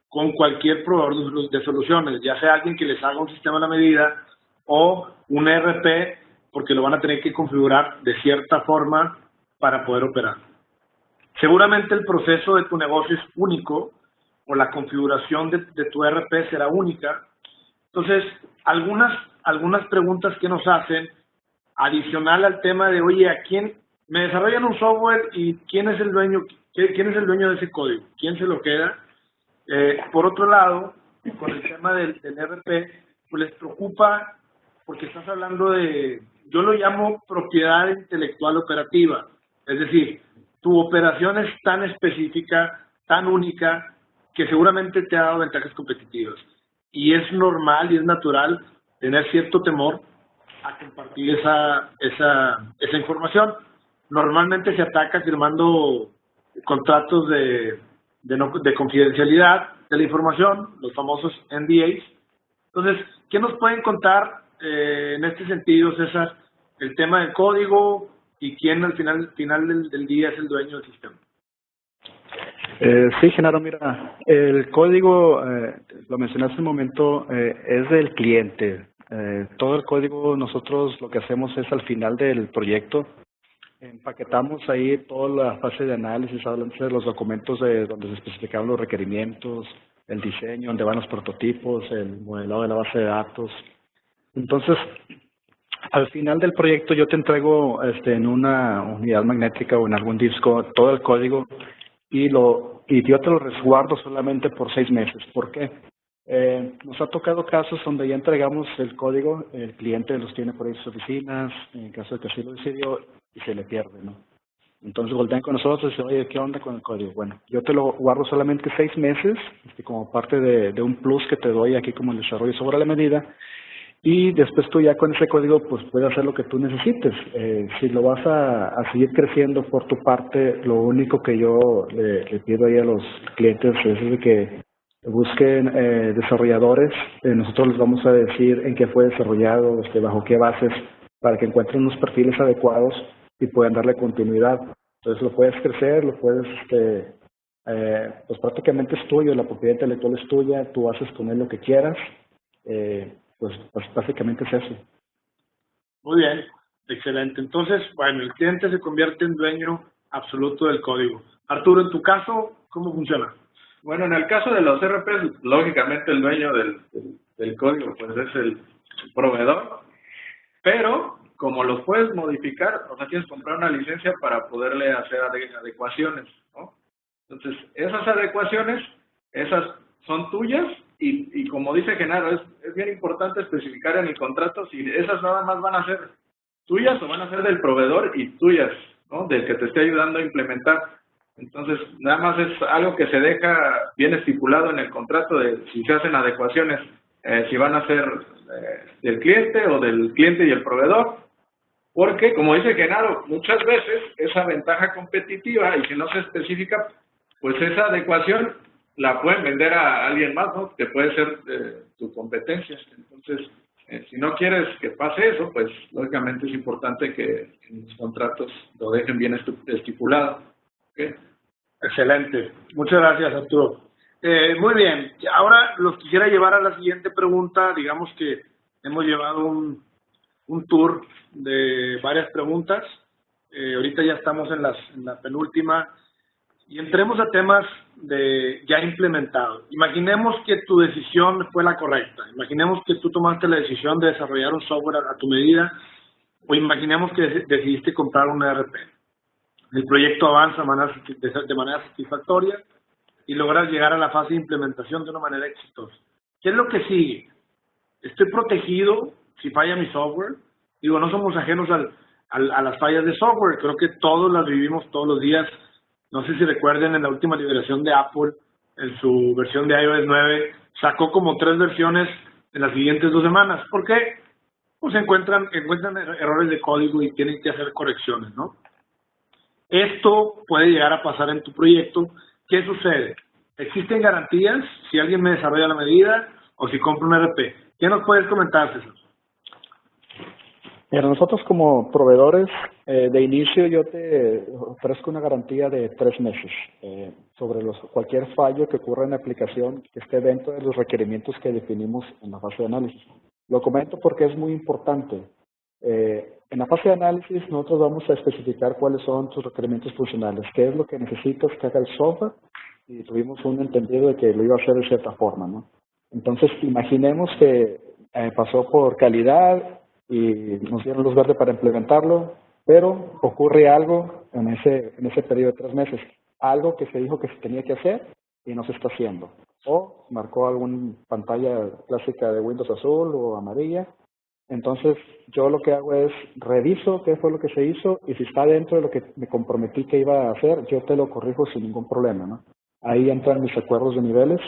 Speaker 1: con cualquier proveedor de soluciones, ya sea alguien que les haga un sistema a la medida o un ERP, porque lo van a tener que configurar de cierta forma para poder operar. Seguramente el proceso de tu negocio es único o la configuración de tu ERP será única. Entonces, algunas preguntas que nos hacen, adicional al tema de, oye, ¿a quién me desarrollan un software y quién es el dueño de ese código? ¿Quién se lo queda? Por otro lado, con el tema del ERP, pues les preocupa porque estás hablando de, yo lo llamo propiedad intelectual operativa. Es decir, tu operación es tan específica, tan única, que seguramente te ha dado ventajas competitivas. Y es normal y es natural tener cierto temor a compartir esa información. Normalmente se ataca firmando contratos de confidencialidad de la información, los famosos NDAs. Entonces, ¿Qué nos pueden contar en este sentido, César, el tema del código y quién al final del día es el dueño del sistema?
Speaker 3: Sí, Genaro, mira, el código, lo mencioné hace un momento, es del cliente. Todo el código nosotros lo que hacemos es al final del proyecto, empaquetamos ahí toda la fase de análisis, de los documentos donde se especificaron los requerimientos, el diseño, donde van los prototipos, el modelado de la base de datos. Entonces, al final del proyecto yo te entrego en una unidad magnética o en algún disco todo el código y yo te lo resguardo solamente por 6 meses. ¿Por qué? Nos ha tocado casos donde ya entregamos el código, el cliente los tiene por ahí en sus oficinas, en caso de que así lo decidió, y se le pierde, ¿no? Entonces voltean con nosotros y dicen, oye, ¿qué onda con el código? Bueno, yo te lo guardo solamente 6 meses, como parte de un plus que te doy aquí como el desarrollo sobre la medida, y después tú ya con ese código pues puedes hacer lo que tú necesites. Si lo vas a seguir creciendo por tu parte, lo único que yo le pido ahí a los clientes es de que busquen desarrolladores. Nosotros les vamos a decir en qué fue desarrollado, bajo qué bases, para que encuentren unos perfiles adecuados y puedan darle continuidad. Entonces lo puedes crecer, lo puedes, pues prácticamente es tuyo, la propiedad intelectual es tuya, tú haces con él lo que quieras. Pues básicamente es eso.
Speaker 1: Muy bien, excelente. Entonces, bueno, el cliente se convierte en dueño absoluto del código. Arturo, en tu caso, ¿cómo funciona?
Speaker 2: Bueno, en el caso de los RPs, lógicamente el dueño del código pues es el proveedor, pero como los puedes modificar, o sea, tienes que comprar una licencia para poderle hacer adecuaciones, ¿no? Entonces, esas adecuaciones, esas son tuyas y como dice Genaro, es bien importante especificar en el contrato si esas nada más van a ser tuyas o van a ser del proveedor y tuyas, ¿no? Del que te esté ayudando a implementar. Entonces, nada más es algo que se deja bien estipulado en el contrato de si se hacen adecuaciones, si van a ser del cliente o del cliente y el proveedor, porque, como dice Genaro, muchas veces esa ventaja competitiva, y si no se especifica, pues esa adecuación la pueden vender a alguien más, ¿no? Que puede ser tu competencia. Entonces, si no quieres que pase eso, pues lógicamente es importante que en los contratos lo dejen bien estipulado. ¿Okay?
Speaker 1: Excelente. Muchas gracias, Arturo. Muy bien. Ahora los quisiera llevar a la siguiente pregunta. Digamos que hemos llevado un tour de varias preguntas. Ahorita ya estamos en la penúltima. Y entremos a temas de ya implementados. Imaginemos que tu decisión fue la correcta. Imaginemos que tú tomaste la decisión de desarrollar un software a tu medida, o imaginemos que decidiste comprar un ERP. El proyecto avanza de manera satisfactoria y logras llegar a la fase de implementación de una manera exitosa. ¿Qué es lo que sigue? ¿Estoy protegido si falla mi software? Digo, no somos ajenos a las fallas de software. Creo que todos las vivimos todos los días. No sé si recuerden, en la última liberación de Apple, en su versión de iOS 9, sacó como 3 versiones en las siguientes 2 semanas. ¿Por qué? Pues encuentran errores de código y tienen que hacer correcciones, ¿no? Esto puede llegar a pasar en tu proyecto. ¿Qué sucede? ¿Existen garantías si alguien me desarrolla la medida o si compro un ERP? ¿Qué nos puedes comentar, César?
Speaker 3: Mira, nosotros como proveedores, de inicio yo te ofrezco una garantía de 3 meses sobre cualquier fallo que ocurra en la aplicación que esté dentro de los requerimientos que definimos en la fase de análisis. Lo comento porque es muy importante. En la fase de análisis nosotros vamos a especificar cuáles son tus requerimientos funcionales, qué es lo que necesitas que haga el software, y tuvimos un entendido de que lo iba a hacer de cierta forma, ¿no? Entonces, imaginemos que pasó por calidad y nos dieron luz verde para implementarlo, pero ocurre algo en ese periodo de 3 meses, algo que se dijo que se tenía que hacer y no se está haciendo, o marcó alguna pantalla clásica de Windows azul o amarilla. Entonces, yo lo que hago es reviso qué fue lo que se hizo y si está dentro de lo que me comprometí que iba a hacer, yo te lo corrijo sin ningún problema, ¿no? Ahí entran mis acuerdos de niveles,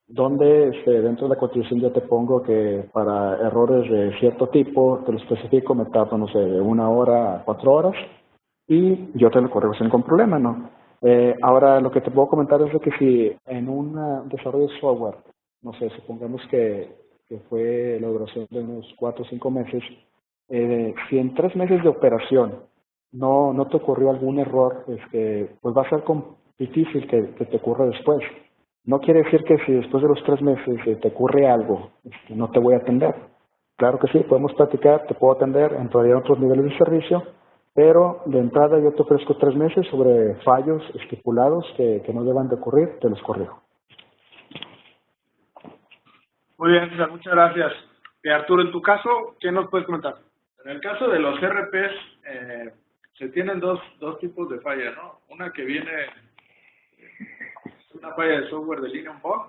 Speaker 3: donde dentro de la cotización yo te pongo que para errores de cierto tipo, te lo especifico, me tardo, no sé, de 1 hora a 4 horas, y yo te lo corrijo sin ningún problema, ¿no? Ahora, lo que te puedo comentar es de que si en un desarrollo de software, no sé, supongamos que que fue la duración de unos 4 o 5 meses, si en 3 meses de operación no te ocurrió algún error, pues va a ser difícil que te ocurra después. No quiere decir que si después de los 3 meses te ocurre algo, no te voy a atender. Claro que sí, podemos platicar, te puedo atender, entraría a otros niveles de servicio, pero de entrada yo te ofrezco 3 meses sobre fallos estipulados que no deban de ocurrir, te los corrijo.
Speaker 1: Muy bien, César, muchas gracias. Arturo, en tu caso, ¿qué nos puedes comentar?
Speaker 2: En el caso de los RPs, se tienen dos tipos de falla, ¿no? Una que viene, es una falla de software de línea bug,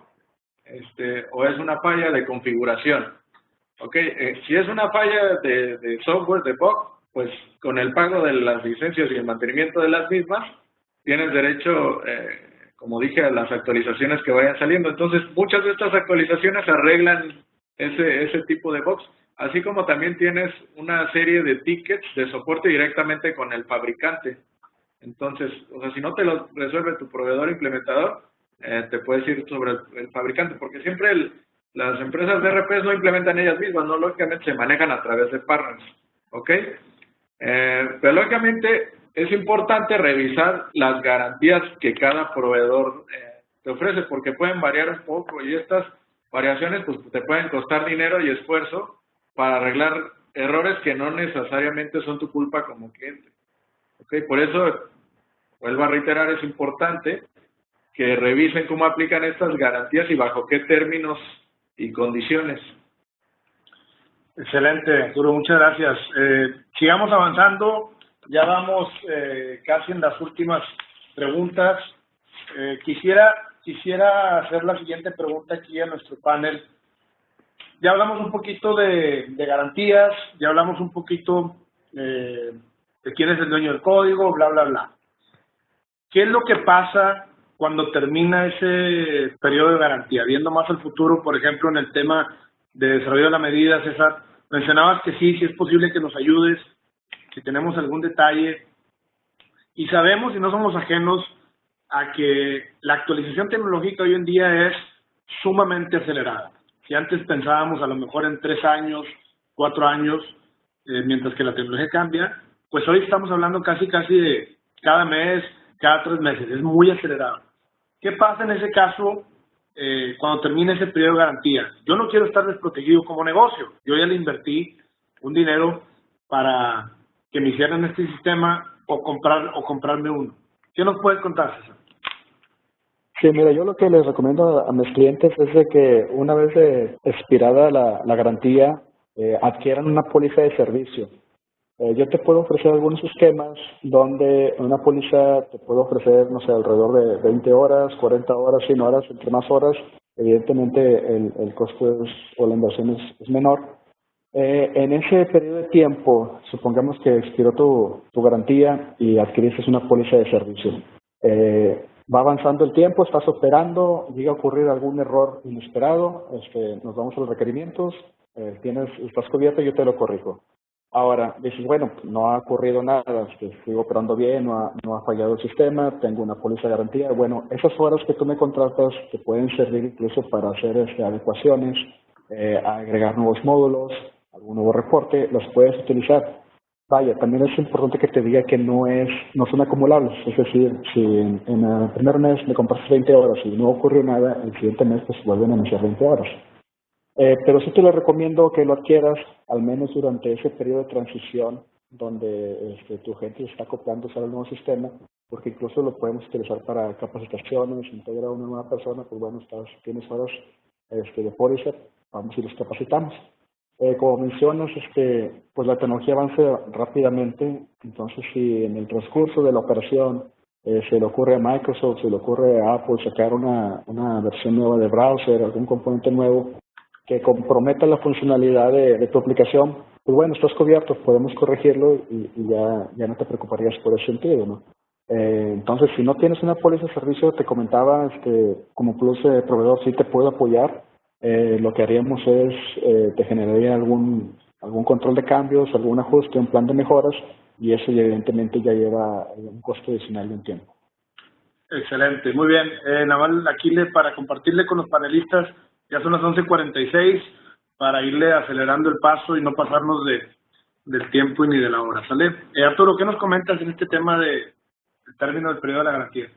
Speaker 2: o es una falla de configuración. Ok, si es una falla de software, de bug, pues con el pago de las licencias y el mantenimiento de las mismas, tienes derecho, como dije, a las actualizaciones que vayan saliendo. Entonces, muchas de estas actualizaciones arreglan ese tipo de bugs, así como también tienes una serie de tickets de soporte directamente con el fabricante. Entonces, o sea, si no te lo resuelve tu proveedor implementador, te puedes ir sobre el fabricante, porque siempre las empresas de RPs no implementan ellas mismas, no, lógicamente se manejan a través de partners, ¿ok? Pero lógicamente es importante revisar las garantías que cada proveedor te ofrece, porque pueden variar un poco y estas variaciones pues te pueden costar dinero y esfuerzo para arreglar errores que no necesariamente son tu culpa como cliente. ¿Ok? Por eso, vuelvo a reiterar, es importante que revisen cómo aplican estas garantías y bajo qué términos y condiciones.
Speaker 1: Excelente, Arturo, muchas gracias. Sigamos avanzando, ya vamos casi en las últimas preguntas. Quisiera hacer la siguiente pregunta aquí a nuestro panel. Ya hablamos un poquito de garantías, ya hablamos un poquito de quién es el dueño del código, bla, bla, bla. ¿Qué es lo que pasa cuando termina ese periodo de garantía? Viendo más al futuro, por ejemplo, en el tema de desarrollo de la medida, César, mencionabas que sí es posible que nos ayudes, si tenemos algún detalle, y sabemos y no somos ajenos a que la actualización tecnológica hoy en día es sumamente acelerada. Si antes pensábamos a lo mejor en 3 años, 4 años, mientras que la tecnología cambia, pues hoy estamos hablando casi de cada mes, cada 3 meses, es muy acelerado. ¿Qué pasa en ese caso cuando termine ese periodo de garantía? Yo no quiero estar desprotegido como negocio, yo ya le invertí un dinero para que me hicieran este sistema o comprarme uno. ¿Qué nos puedes contar, César?
Speaker 3: Sí, mira, yo lo que les recomiendo a mis clientes es de que una vez expirada la garantía, adquieran una póliza de servicio. Yo te puedo ofrecer algunos esquemas donde una póliza te puedo ofrecer, no sé, alrededor de 20 horas, 40 horas, 100 horas, entre más horas, evidentemente el costo o la inversión es menor. En ese periodo de tiempo, supongamos que expiró tu garantía y adquiriste una póliza de servicio. Va avanzando el tiempo, estás operando, llega a ocurrir algún error inesperado, nos vamos a los requerimientos, estás cubierto y yo te lo corrijo. Ahora, dices, bueno, no ha ocurrido nada, sigo operando bien, no ha fallado el sistema, tengo una póliza de garantía. Bueno, esas horas que tú me contratas te pueden servir incluso para hacer adecuaciones, agregar nuevos módulos, algún nuevo reporte, los puedes utilizar. Vaya, también es importante que te diga que no son acumulables. Es decir, si en el primer mes me compraste 20 horas y no ocurrió nada, el siguiente mes pues vuelven a iniciar 20 horas. Pero sí te lo recomiendo que lo adquieras al menos durante ese periodo de transición donde tu gente está acoplándose al nuevo sistema, porque incluso lo podemos utilizar para capacitaciones, integrar a una nueva persona, pues bueno, tienes horas de póliza, vamos y los capacitamos. Como mencionas, pues la tecnología avanza rápidamente, entonces si en el transcurso de la operación se le ocurre a Microsoft, se le ocurre a Apple sacar una versión nueva de browser, algún componente nuevo que comprometa la funcionalidad de tu aplicación, pues bueno, estás cubierto, podemos corregirlo y ya no te preocuparías por ese sentido, ¿no? Entonces, si no tienes una póliza de servicio, te comentaba, como plus de proveedor sí te puedo apoyar. Lo que haríamos es, te generaría algún control de cambios, algún ajuste, un plan de mejoras, y eso evidentemente ya lleva un costo adicional de un tiempo.
Speaker 1: Excelente, muy bien. Naval, aquí para compartirle con los panelistas, ya son las 11:46. para irle acelerando el paso y no pasarnos del tiempo y ni de la hora, ¿sale? Arturo, ¿qué nos comentas en este tema del término del periodo de la garantía?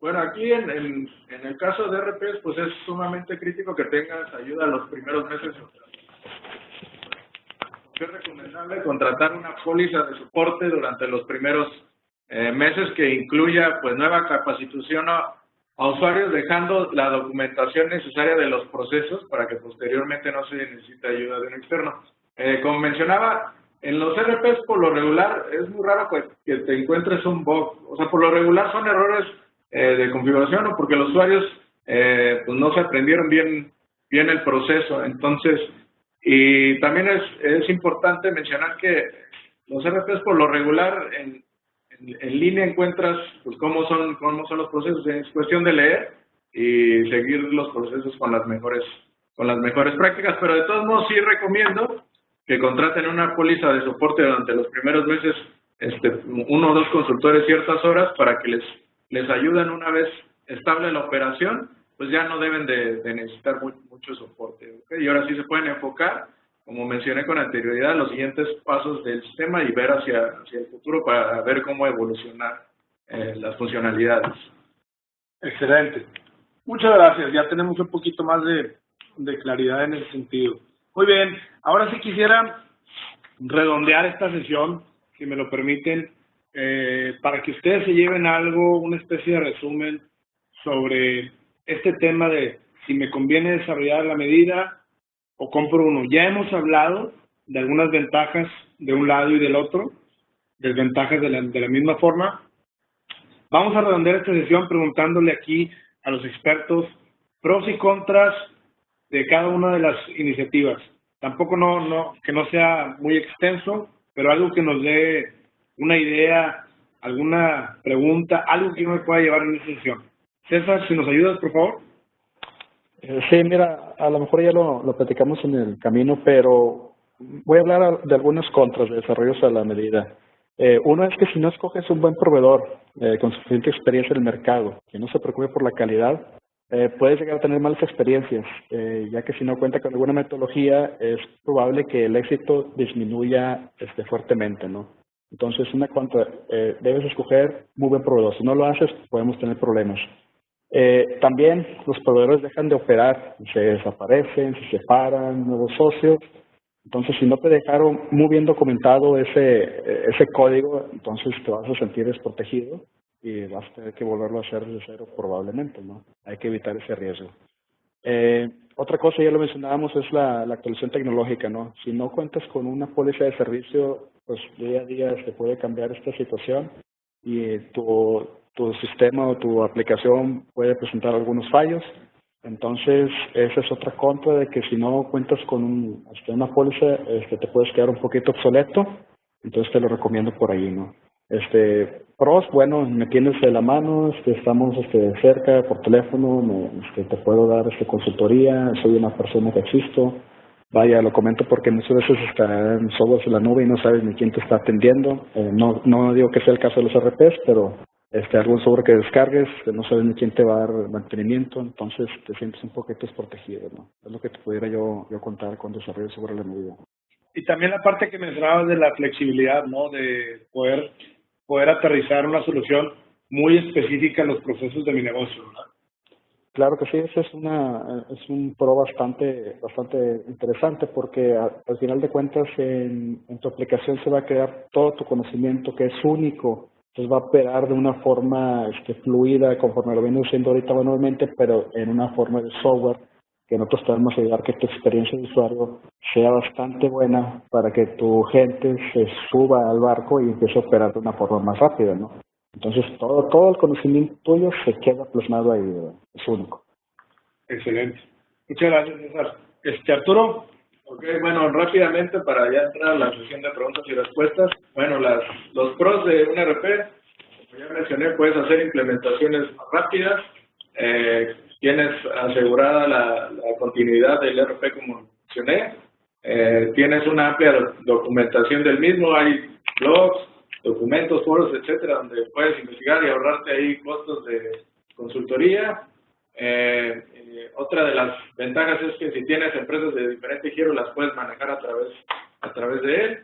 Speaker 2: Bueno, aquí en el caso de RPs, pues es sumamente crítico que tengas ayuda los primeros meses. Es recomendable contratar una póliza de soporte durante los primeros meses que incluya pues nueva capacitación a usuarios, dejando la documentación necesaria de los procesos para que posteriormente no se necesite ayuda de un externo. Como mencionaba, en los RPs por lo regular es muy raro que te encuentres un bug. O sea, por lo regular son errores de configuración o porque los usuarios pues no se aprendieron bien el proceso. Entonces, y también es importante mencionar que los RPs por lo regular en línea encuentras pues cómo son los procesos. Es cuestión de leer y seguir los procesos con las mejores prácticas, pero de todos modos sí recomiendo que contraten una póliza de soporte durante los primeros meses, 1 o 2 consultores ciertas horas para que les ayuden una vez estable la operación, pues ya no deben de necesitar mucho soporte, ¿okay? Y ahora sí se pueden enfocar, como mencioné con anterioridad, los siguientes pasos del sistema y ver hacia el futuro para ver cómo evolucionar las funcionalidades.
Speaker 1: Excelente. Muchas gracias. Ya tenemos un poquito más de claridad en ese sentido. Muy bien. Ahora sí quisiera redondear esta sesión, si me lo permiten, para que ustedes se lleven algo, una especie de resumen sobre este tema de si me conviene desarrollar la medida o compro uno. Ya hemos hablado de algunas ventajas de un lado y del otro, desventajas de la misma forma. Vamos a redondear esta sesión preguntándole aquí a los expertos pros y contras de cada una de las iniciativas. Tampoco que no sea muy extenso, pero algo que nos dé una idea, alguna pregunta, algo que uno me pueda llevar en esta sesión. César, si nos ayudas, por favor.
Speaker 3: Sí, mira, a lo mejor ya lo platicamos en el camino, pero voy a hablar de algunos contras de desarrollos a la medida. Uno es que si no escoges un buen proveedor con suficiente experiencia en el mercado, que no se preocupe por la calidad, puedes llegar a tener malas experiencias, ya que si no cuenta con alguna metodología, es probable que el éxito disminuya fuertemente, ¿no? Entonces, una contra, debes escoger muy buen proveedor. Si no lo haces, podemos tener problemas. También los proveedores dejan de operar, se desaparecen, se separan, nuevos socios. Entonces, si no te dejaron muy bien documentado ese código, entonces te vas a sentir desprotegido y vas a tener que volverlo a hacer de cero probablemente, ¿no? Hay que evitar ese riesgo. Otra cosa, ya lo mencionábamos, es la actualización tecnológica, ¿no? Si no cuentas con una póliza de servicio, pues día a día se puede cambiar esta situación y tu sistema o tu aplicación puede presentar algunos fallos. Entonces, esa es otra contra de que si no cuentas con una póliza, te puedes quedar un poquito obsoleto. Entonces, te lo recomiendo por ahí, ¿no? Pros, bueno, me tienes de la mano, estamos cerca por teléfono, te puedo dar consultoría, soy una persona que existo. Vaya, lo comento porque muchas veces están software en la nube y no sabes ni quién te está atendiendo. No digo que sea el caso de los RPs, pero algún software que descargues, no sabes ni quién te va a dar mantenimiento, entonces te sientes un poquito desprotegido, ¿no? Es lo que te pudiera yo contar con desarrollo sobre la medida.
Speaker 1: Y también la parte que mencionabas de la flexibilidad, ¿no? De poder aterrizar una solución muy específica en los procesos de mi negocio, ¿verdad?
Speaker 3: Claro que sí, ese es un pro bastante interesante porque al final de cuentas en tu aplicación se va a crear todo tu conocimiento que es único, entonces va a operar de una forma fluida conforme lo viene siendo ahorita manualmente, pero en una forma de software que nosotros te vamos a ayudar que tu experiencia de usuario sea bastante buena para que tu gente se suba al barco y empiece a operar de una forma más rápida, ¿no? Entonces, todo el conocimiento tuyo se queda plasmado ahí, ¿verdad? Es único.
Speaker 1: Excelente. Muchas gracias, César. Arturo.
Speaker 2: Ok, bueno, rápidamente para ya entrar a la sesión de preguntas y respuestas. Bueno, los pros de un RP, como ya mencioné, puedes hacer implementaciones más rápidas, tienes asegurada la continuidad del RP como mencioné, tienes una amplia documentación del mismo, hay blogs, documentos, foros, etcétera, donde puedes investigar y ahorrarte ahí costos de consultoría. Otra de ventajas es que si tienes empresas de diferente giro, las puedes manejar a través de él.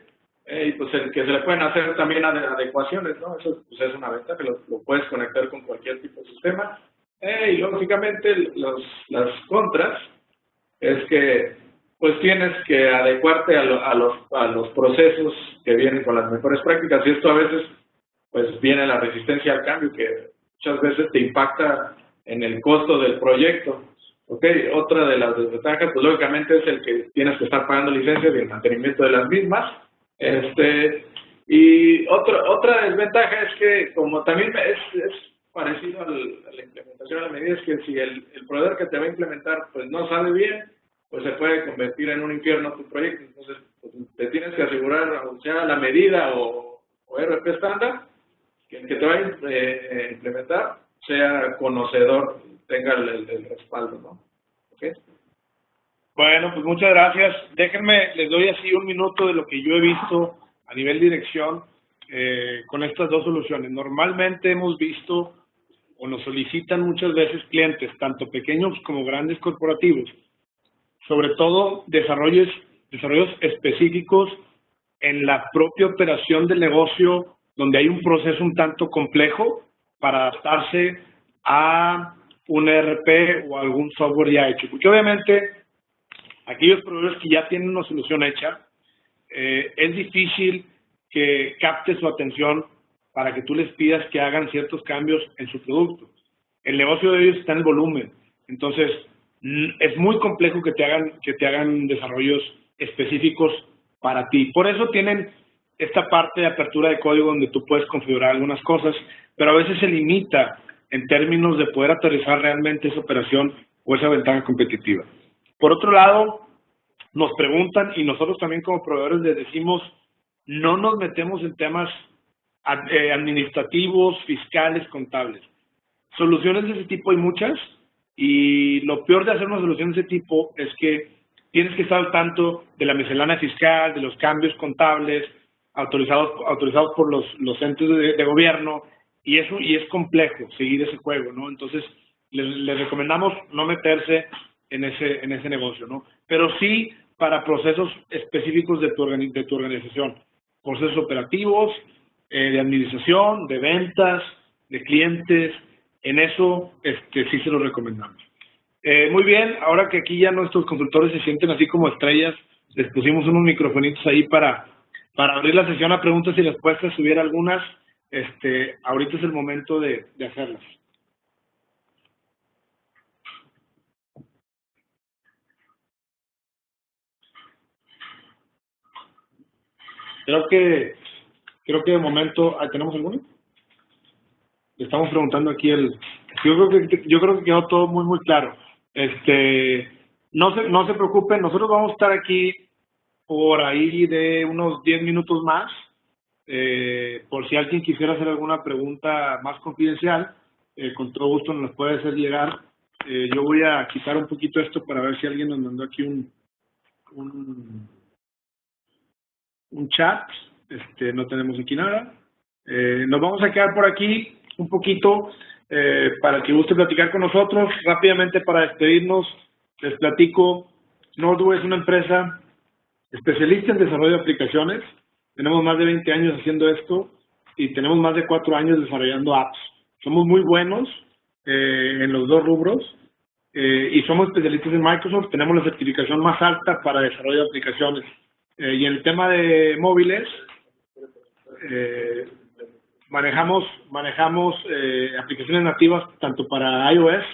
Speaker 2: Y pues el que se le pueden hacer también adecuaciones, ¿no? Eso pues es una ventaja, lo puedes conectar con cualquier tipo de sistema. Y lógicamente las contras es que pues tienes que adecuarte a los procesos que vienen con las mejores prácticas, y esto a veces pues viene la resistencia al cambio, que muchas veces te impacta en el costo del proyecto. Okay. Otra de las desventajas pues lógicamente es el que tienes que estar pagando licencias y el mantenimiento de las mismas. Y otra desventaja es que, como también es parecido a la implementación de la medida, es que si el proveedor que te va a implementar pues no sabe bien, pues se puede convertir en un infierno tu proyecto. Entonces pues, te tienes que asegurar, o sea la medida o RP estándar, que el que te va a implementar sea conocedor, tenga el respaldo, ¿no? ¿Okay?
Speaker 1: Bueno, pues muchas gracias. Déjenme, les doy así un minuto de lo que yo he visto a nivel dirección con estas dos soluciones. Normalmente hemos visto o nos solicitan muchas veces clientes, tanto pequeños como grandes corporativos, sobre todo desarrollos específicos en la propia operación del negocio, donde hay un proceso un tanto complejo para adaptarse a un ERP o algún software ya hecho. Porque obviamente aquellos proveedores que ya tienen una solución hecha, es difícil que capte su atención para que tú les pidas que hagan ciertos cambios en su producto. El negocio de ellos está en el volumen. Entonces, es muy complejo que te hagan desarrollos específicos para ti. Por eso tienen esta parte de apertura de código donde tú puedes configurar algunas cosas, pero a veces se limita en términos de poder aterrizar realmente esa operación o esa ventaja competitiva. Por otro lado, nos preguntan, y nosotros también como proveedores les decimos, no nos metemos en temas administrativos, fiscales, contables. Soluciones de ese tipo hay muchas, y lo peor de hacer una solución de ese tipo es que tienes que estar al tanto de la miscelánea fiscal, de los cambios contables, autorizados por los entes de gobierno, y es complejo seguir ese juego, ¿no? Entonces, les recomendamos no meterse en ese negocio, ¿no? Pero sí para procesos específicos de tu organización, procesos operativos, de administración, de ventas, de clientes, en eso sí se los recomendamos. Muy bien, ahora que aquí ya nuestros consultores se sienten así como estrellas, les pusimos unos microfonitos ahí para abrir la sesión a preguntas y respuestas, si hubiera algunas, ahorita es el momento de hacerlas. Creo que de momento, ¿tenemos alguno? Le estamos preguntando aquí yo creo que quedó todo muy claro. No se preocupen, nosotros vamos a estar aquí por ahí de unos 10 minutos más, por si alguien quisiera hacer alguna pregunta más confidencial, con todo gusto nos puede hacer llegar. Yo voy a quitar un poquito esto para ver si alguien nos mandó aquí un chat. No tenemos aquí nada. Nos vamos a quedar por aquí un poquito para el que guste platicar con nosotros. Rápidamente, para despedirnos, les platico. Nordware es una empresa especialista en desarrollo de aplicaciones. Tenemos más de 20 años haciendo esto y tenemos más de 4 años desarrollando apps. Somos muy buenos en los dos rubros y somos especialistas en Microsoft. Tenemos la certificación más alta para desarrollo de aplicaciones. Y en el tema de móviles, manejamos aplicaciones nativas tanto para iOS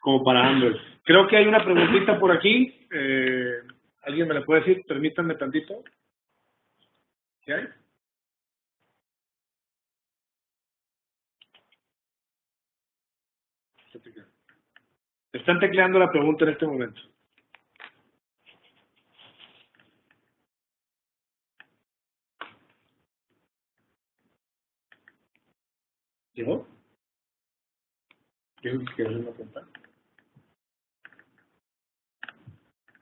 Speaker 1: como para Android. Creo que hay una preguntita por aquí. ¿Alguien me la puede decir? Permítanme tantito. ¿Qué hay? Están tecleando la pregunta en este momento. ¿Llegó? ¿Quién quiere hacer una pregunta?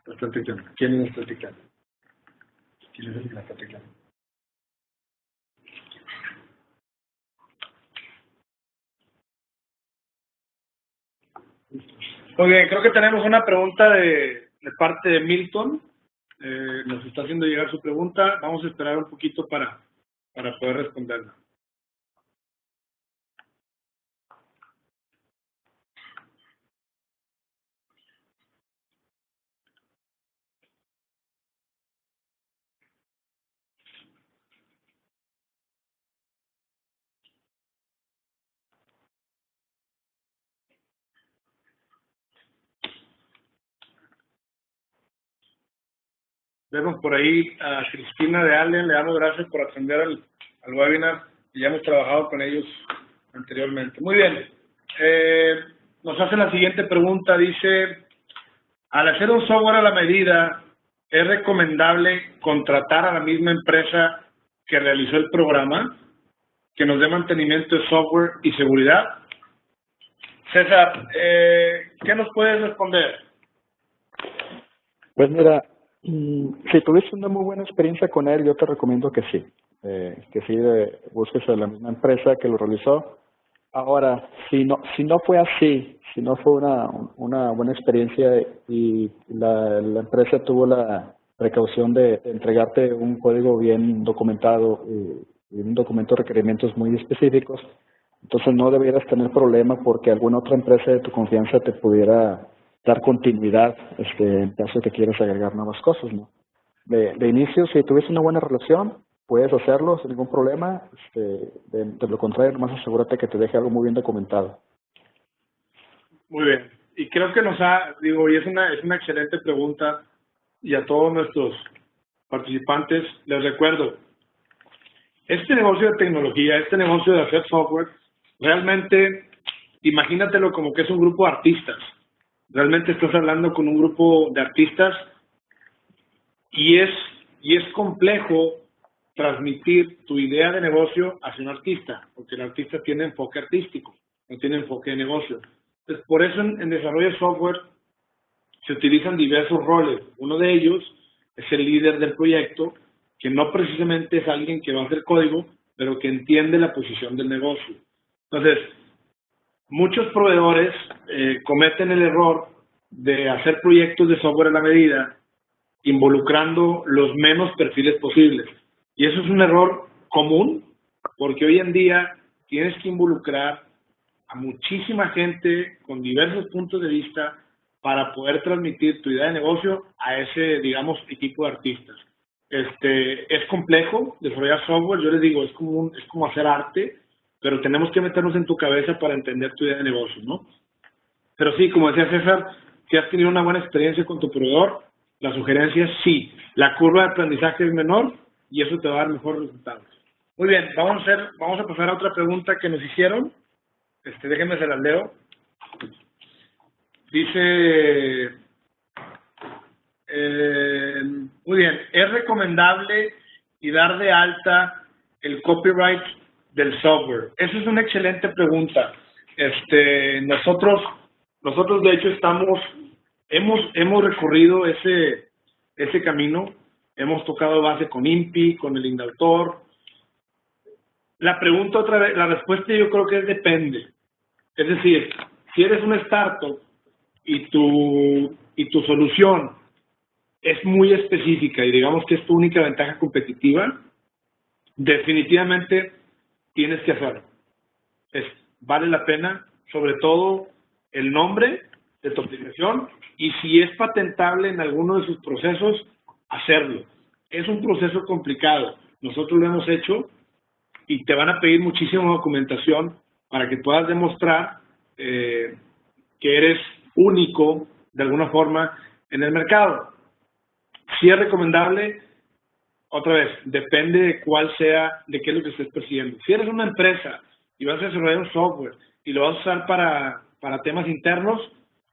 Speaker 1: Están tecleando. ¿Quién está tecleando? ¿Quién es el que la está tecleando? Muy bien, creo que tenemos una pregunta de parte de Milton. Nos está haciendo llegar su pregunta. Vamos a esperar un poquito para poder responderla. Vemos por ahí a Cristina de Allen, le damos gracias por atender al webinar y ya hemos trabajado con ellos anteriormente. Muy bien, nos hace la siguiente pregunta, dice, al hacer un software a la medida, ¿es recomendable contratar a la misma empresa que realizó el programa, que nos dé mantenimiento de software y seguridad? César, ¿qué nos puedes responder?
Speaker 3: Pues mira, si tuviste una muy buena experiencia con él, yo te recomiendo que sí busques a la misma empresa que lo realizó. Ahora, si no fue así, si no fue una buena experiencia y la empresa tuvo la precaución de entregarte un código bien documentado y un documento de requerimientos muy específicos, entonces no debieras tener problema porque alguna otra empresa de tu confianza te pudiera dar continuidad en caso de que quieras agregar nuevas cosas, ¿no? De inicio, si tuviste una buena relación, puedes hacerlo sin ningún problema. De lo contrario, nomás asegúrate que te deje algo muy bien documentado.
Speaker 1: Muy bien. Y creo que y es una excelente pregunta, y a todos nuestros participantes les recuerdo, este negocio de tecnología, este negocio de hacer software, realmente, imagínatelo como que es un grupo de artistas. Realmente estás hablando con un grupo de artistas y es complejo transmitir tu idea de negocio hacia un artista, porque el artista tiene enfoque artístico, no tiene enfoque de negocio. Entonces, por eso en desarrollo de software se utilizan diversos roles. Uno de ellos es el líder del proyecto, que no precisamente es alguien que va a hacer código, pero que entiende la posición del negocio. Entonces, muchos proveedores cometen el error de hacer proyectos de software a la medida, involucrando los menos perfiles posibles. Y eso es un error común, porque hoy en día tienes que involucrar a muchísima gente con diversos puntos de vista para poder transmitir tu idea de negocio a ese, digamos, equipo de artistas. Es complejo desarrollar software, yo les digo, es como hacer arte, pero tenemos que meternos en tu cabeza para entender tu idea de negocio, ¿no? Pero sí, como decía César, si has tenido una buena experiencia con tu proveedor, la sugerencia es sí. La curva de aprendizaje es menor y eso te va a dar mejores resultados. Muy bien, vamos a pasar a otra pregunta que nos hicieron. Déjenme se las leo. Dice, muy bien, ¿es recomendable y dar de alta el copyright del software? Esa es una excelente pregunta. Nosotros de hecho hemos recorrido ese camino, hemos tocado base con INPI, con el Indautor. La pregunta otra vez, la respuesta yo creo que depende. Es decir, si eres una startup y tu solución es muy específica y digamos que es tu única ventaja competitiva, definitivamente tienes que hacerlo. Vale la pena, sobre todo el nombre de tu aplicación y si es patentable en alguno de sus procesos, hacerlo. Es un proceso complicado. Nosotros lo hemos hecho y te van a pedir muchísima documentación para que puedas demostrar que eres único de alguna forma en el mercado. Si es recomendable, otra vez, depende de de qué es lo que estés persiguiendo. Si eres una empresa y vas a desarrollar un software y lo vas a usar para temas internos,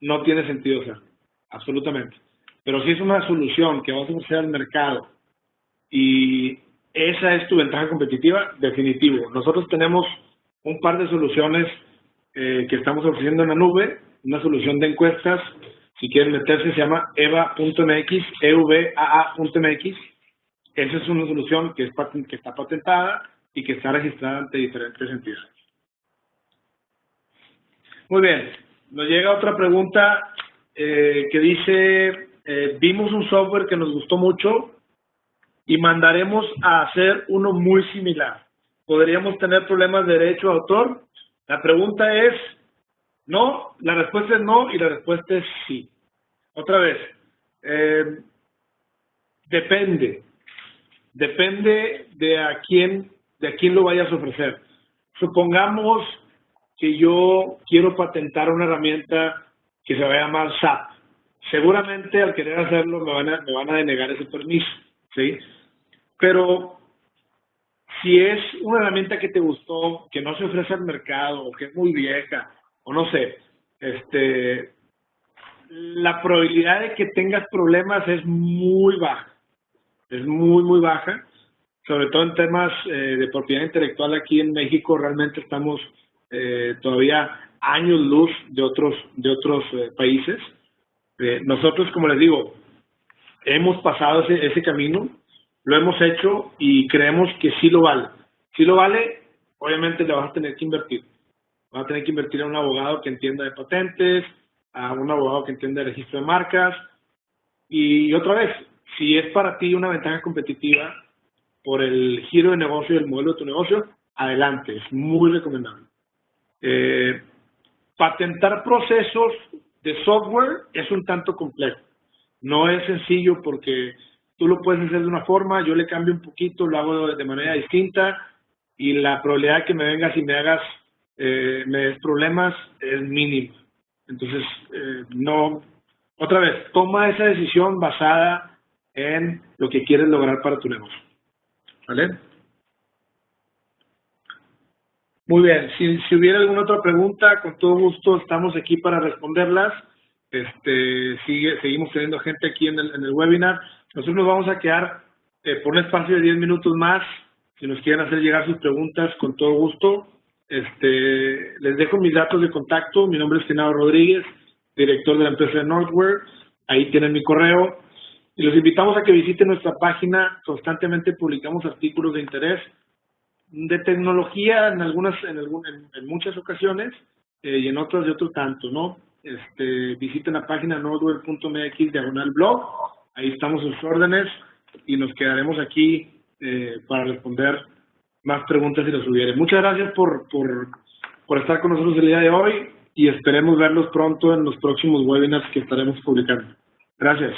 Speaker 1: no tiene sentido hacerlo, absolutamente. Pero si es una solución que vas a ofrecer al mercado y esa es tu ventaja competitiva, definitivo. Nosotros tenemos un par de soluciones que estamos ofreciendo en la nube, una solución de encuestas, si quieren meterse se llama eva.mx, evaa.mx. Esa es una solución que está patentada y que está registrada ante diferentes entidades. Muy bien, nos llega otra pregunta que dice, vimos un software que nos gustó mucho y mandaremos a hacer uno muy similar. ¿Podríamos tener problemas de derecho de autor? La pregunta es no, la respuesta es no y la respuesta es sí. Otra vez, depende de a quién lo vayas a ofrecer. Supongamos que yo quiero patentar una herramienta que se va a llamar SAP. Seguramente al querer hacerlo me van a denegar ese permiso, ¿sí? Pero si es una herramienta que te gustó, que no se ofrece al mercado, o que es muy vieja, o no sé, la probabilidad de que tengas problemas es muy baja. Es muy, muy baja. Sobre todo en temas de propiedad intelectual aquí en México, realmente estamos todavía años luz de otros países. Nosotros, como les digo, hemos pasado ese camino, lo hemos hecho y creemos que sí lo vale. Si lo vale, obviamente le vas a tener que invertir. Vas a tener que invertir a un abogado que entienda de patentes, a un abogado que entienda de registro de marcas. Y otra vez, si es para ti una ventaja competitiva por el giro de negocio y el modelo de tu negocio, adelante, es muy recomendable. Patentar procesos de software es un tanto complejo. No es sencillo porque tú lo puedes hacer de una forma, yo le cambio un poquito, lo hago de manera distinta y la probabilidad de que me vengas y me des problemas es mínima. Entonces, no, otra vez, toma esa decisión basada en lo que quieres lograr para tu negocio. ¿Vale? Muy bien, si hubiera alguna otra pregunta, con todo gusto estamos aquí para responderlas. Seguimos teniendo gente aquí en el webinar. Nosotros nos vamos a quedar por un espacio de 10 minutos más. Si nos quieren hacer llegar sus preguntas, con todo gusto. Les dejo mis datos de contacto. Mi nombre es Genaro Rodríguez, director de la empresa Northware. Ahí tienen mi correo. Y los invitamos a que visiten nuestra página. Constantemente publicamos artículos de interés de tecnología en muchas ocasiones y en otras de otro tanto, ¿no? Visiten la página northware.mx/blog. Ahí estamos sus órdenes y nos quedaremos aquí para responder más preguntas si las hubiere. Muchas gracias por estar con nosotros el día de hoy y esperemos verlos pronto en los próximos webinars que estaremos publicando. Gracias.